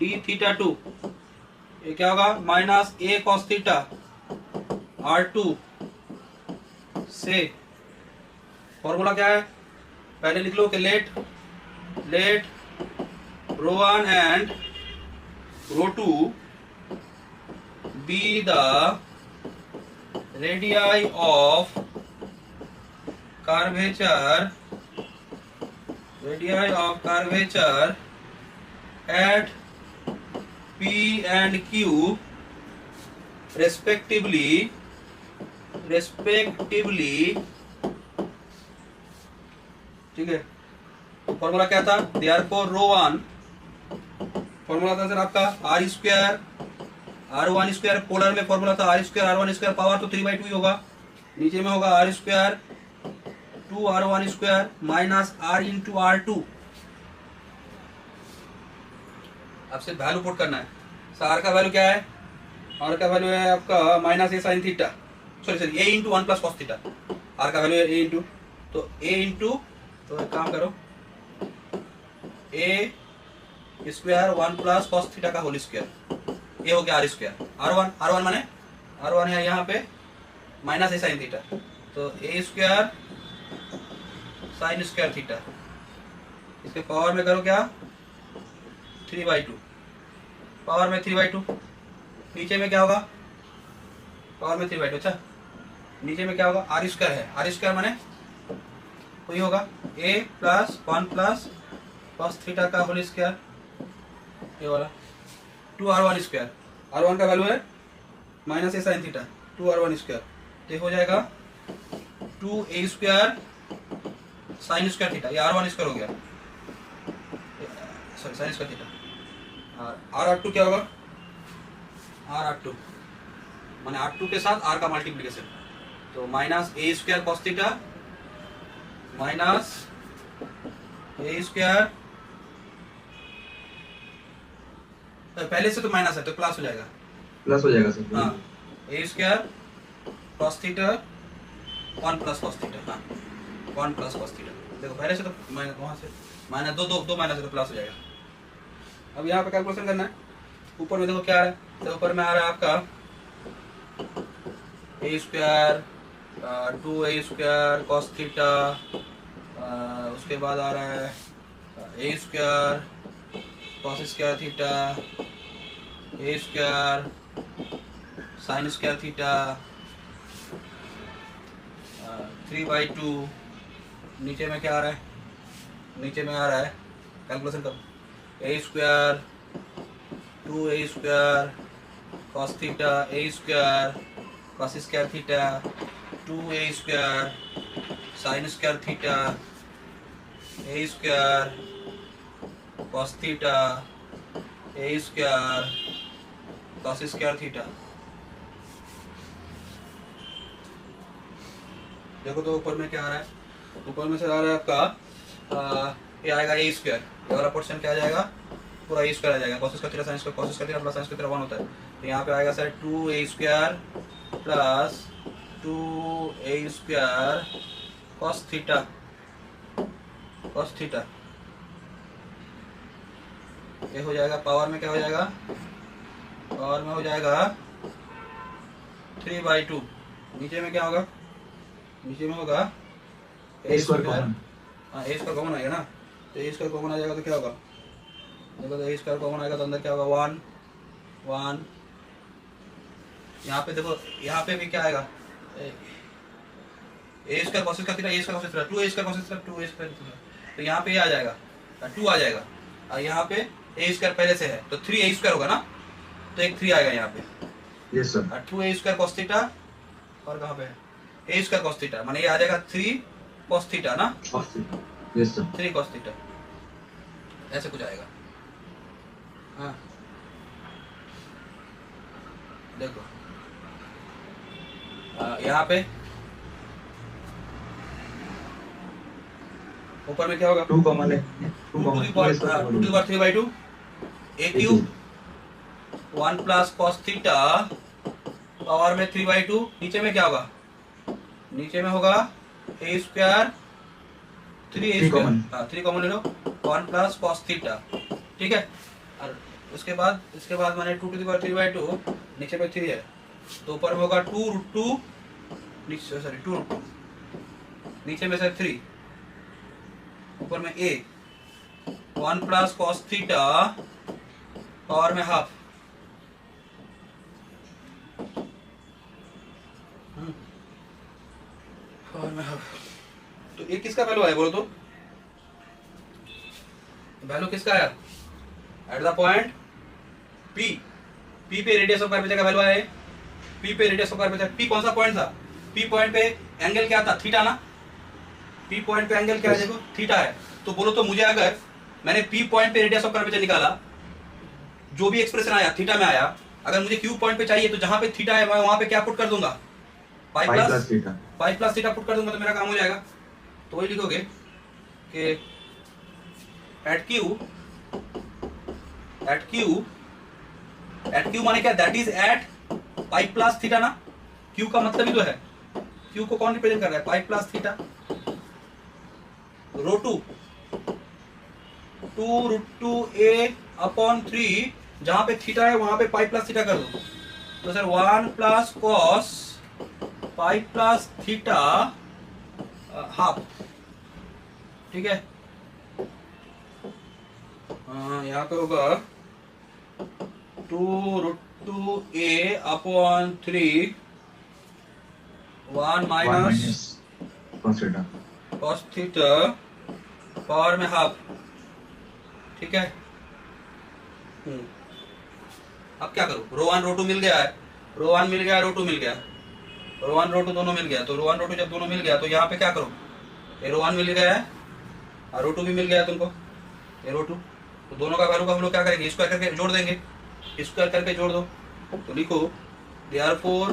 d theta 2। ये क्या होगा? माइनस ए कॉस थीटा R2 से। फॉर्मूला क्या है? पहले लिख लो कि let ρ1 and ρ2 be the radii of curvature at P and Q respectively। ठीक है, तो फॉर्मूला क्या था? देयरफॉर ρ1 फॉर्मूला था सर आपका r square r1 square. Polar में फॉर्मूला था r square r1 square, power तो 3/2 ही होगा। नीचे में होगा r square 2r1 square minus r into r2। आपसे वैल्यू पुट करना है। आर का वैल्यू क्या है? आर का वैल्यू है आपका minus a sine theta, sorry a into one plus cos theta. R का वैल्यू है ए इंटू, तो ए इंटू, तो एक काम करो, a square one plus cos theta का होल स्क्वायर। ये हो गया आर स्क्वायर। आर वन माने R1 है यहाँ पे माइनस ए साइन थीटा, तो ए स्क्वायर साइन स्क्वायर थीटा। इसके पावर में करो क्या? 3/2, पावर में 3/2। नीचे में क्या होगा? पावर में 3/2। अच्छा, नीचे में क्या होगा? आर स्क्वायर है, आर स्क्वायर माने वही होगा a plus 1 plus cos theta का होल स्क्वायर, ये वाला 2r1 स्क्वायर। r1 का वैल्यू है minus a sine theta 2r1 square, तो हो जाएगा 2a square sine square theta. ये r1 स्क्वायर हो गया, sorry sine square theta. R2 क्या होगा? R2 माने R2 के साथ R का मल्टीप्लिकेशन, तो माइनस ए स्क्वायर कॉस थीटा माइनस ए स्क्वायर, पहले से तो माइनस है तो प्लस हो जाएगा, सर। हाँ, a square cos theta 1 plus cos theta, हाँ 1 प्लस कॉस थीटा। देखो पहले से तो माइनस, वहां से माइनस दो माइनस है तो प्लस हो जाएगा। अब यहाँ पे कैलकुलेशन करना है। ऊपर में देखो क्या है, तो ऊपर में आ रहा है आपका a square 2a square cos theta, उसके बाद आ रहा है a square cos square theta, a square sine square theta 3/2, नीचे में क्या आ रहा है, नीचे में आ रहा है कैलकुलेशन करो, a square 2a square cos theta a square cos square theta 2a square sine square theta a square cos theta a square cos square theta. देखो तो ऊपर में क्या आ रहा है, ऊपर में से आ रहा है आपका ये आएगा ए स्क्वायर, ये वाला पोर्शन क्या आ जाएगा, पूरा ए स्क्वायर आ जाएगा, cos square theta sine square cos square theta plus sine square theta 1 होता है, तो यहाँ पे आएगा sir 2a square plus 2a square cos theta ये हो जाएगा, पावर में क्या हो जाएगा, पावर में हो जाएगा 3/2, नीचे में क्या होगा, नीचे में होगा ए स्क्वायर, हाँ ए स्क्वायर कॉमन आएगा ना, तो ए स्क्वायर कॉमन आ जाएगा तो क्या होगा, देखो तो ए स्क्वायर कॉमन आएगा तो अंदर क्या होगा 1 1, यहाँ पे देखो यहाँ पे भी क्या आएगा, a square cos square theta a square cos theta 2a square cos theta 2a square theta, तो यहाँ पे ये आ जाएगा 2 आ जाएगा, और यहाँ पे ए स्क्वायर पहले से है तो 3a स्क्वायर होगा ना, तो एक 3 आएगा यहाँ पे, यस सर, और 2a स्क्वायर कॉस थीटा, और कहाँ पे है ए स्क्वायर कॉस थीटा, माने ये आ जाएगा 3 कॉस थीटा ना, यस सर, 3 कॉस थीटा, ऐसे कुछ आएगा। हाँ देखो यहाँ पे ऊपर में क्या होगा, 2 कॉमन है, 2 to the power 3/2 a cube 1 plus cos theta power में 3/2, नीचे में क्या होगा, नीचे में होगा a स्क्वायर 3a स्क्वायर, हाँ 3 कॉमन ले लो 1 प्लस कॉस थीटा, ठीक है, और इसके बाद मैंने 2 to the power 3/2, नीचे में 3 है तो ऊपर में होगा 2√2, नीचे सॉरी 2√2, नीचे में से 3, ऊपर में a 1 plus cos theta power में हाफ, पावर में हाफ, तो ये किसका वैल्यू आया बोलो तो, वैल्यू किसका आया, eight the point P, P पे रेडियस ऑफ कर्वेचर का वैल्यू आया है, P पे रेडियस ऑफ कर्वेचर, P कौन सा पॉइंट था, P पॉइंट पे एंगल क्या था, थीटा ना, P पॉइंट पे एंगल क्या है, देखो थीटा है, तो बोलो तो मुझे अगर मैंने P पॉइंट पे रेडियस ऑफ कर्वेचर निकाला, जो भी एक्सप्रेशन आया थीटा में आया, अगर मुझे Q पॉइंट पे चाहिए तो जहां पे थीटा है मैं वहां पे क्या पुट कर दूंगा, पाई प्लस थीटा पुट कर दूंगा, तो मेरा काम हो जाएगा, तो वही लिखोगे कि एट क्यू माने क्या, that is at pi plus theta ना, क्यू का मतलब ही तो है, क्यू को कौन रिप्रेजेंट कर रहा है, पाई प्लस थीटा, रो 2√2a अपॉन 3, जहां पे थीटा है वहां पे पाई प्लस थीटा कर दो, तो sir 1 plus cos pi plus theta half, ठीक है, यहाँ पे होगा 2√2a upon 3 1 minus cos theta power में हाफ, ठीक है। अब क्या करूं, रो 1 रो 2 मिल गया है, रो 1 मिल गया रो 2 मिल गया, रो 1 रो 2 दोनों मिल गया, तो रो 1 रो 2 जब दोनों मिल गया तो यहाँ पे क्या करो, ये रो 1 मिल गया है और रो 2 भी मिल गया है तुमको, ये रो 2, तो दोनों का वैल्यू का हम लोग क्या करेंगे, स्क्वायर करके जोड़ देंगे, स्क्वायर करके जोड़ दो, तो लिखो देयरफॉर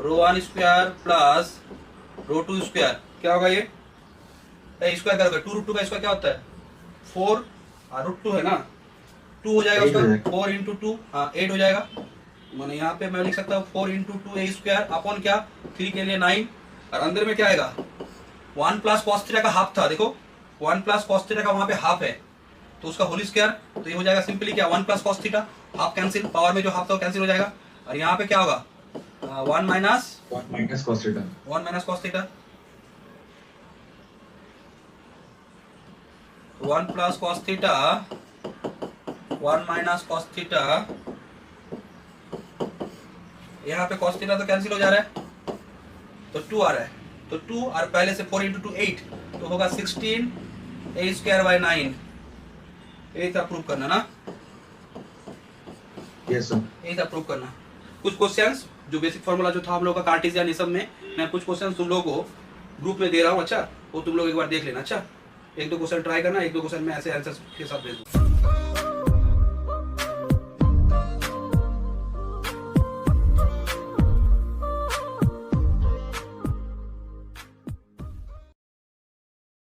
रो 1 स्क्वायर प्लस रो 2 स्क्वायर, क्या होगा ये स्क्वायर करोगे, 2√2 का स्क्वायर क्या होता है 4, और √2 है ना 2 हो जाएगा उसका, 4 इंटू 2 8 हो जाएगा, मैंने यहाँ पे मैं लिख सकता हूँ 4 इंटू 2a स्क्वायर अपॉन क्या 3 के लिए 9, और अंदर में क्या आएगा 1 प्लस कॉस थीटा का हाफ था, देखो 1 प्लस कॉस थीटा का वहां पे हाफ है, तो उसका होल स्क्वायर, तो ये हो जाएगा सिंपली क्या 1 plus cos theta, half cancel, power में जो हाफ था वो कैंसिल हो जाएगा, और यहाँ पे क्या होगा 1 minus cos theta, 1 minus cos theta, 1 plus cos theta 1 minus cos theta यहाँ पे cos थीटा तो कैंसिल हो जा रहा है, तो 2 आ रहा है, तो 2 और पहले से 4 × 2 8, तो होगा 16 a²/9। यही था प्रूव करना ना, यस सर। यही था प्रूव करना। कुछ क्वेश्चंस जो बेसिक फॉर्मूला जो था हम लोग का कार्टेशियन ये सब में, मैं कुछ क्वेश्चंस तुम लोगों को ग्रुप में दे रहा हूँ, अच्छा वो तुम लोग एक बार देख लेना। अच्छा 1-2 क्वेश्चन ट्राई करना, 1-2 क्वेश्चन में ऐसे आंसर के साथ भेज दूँ।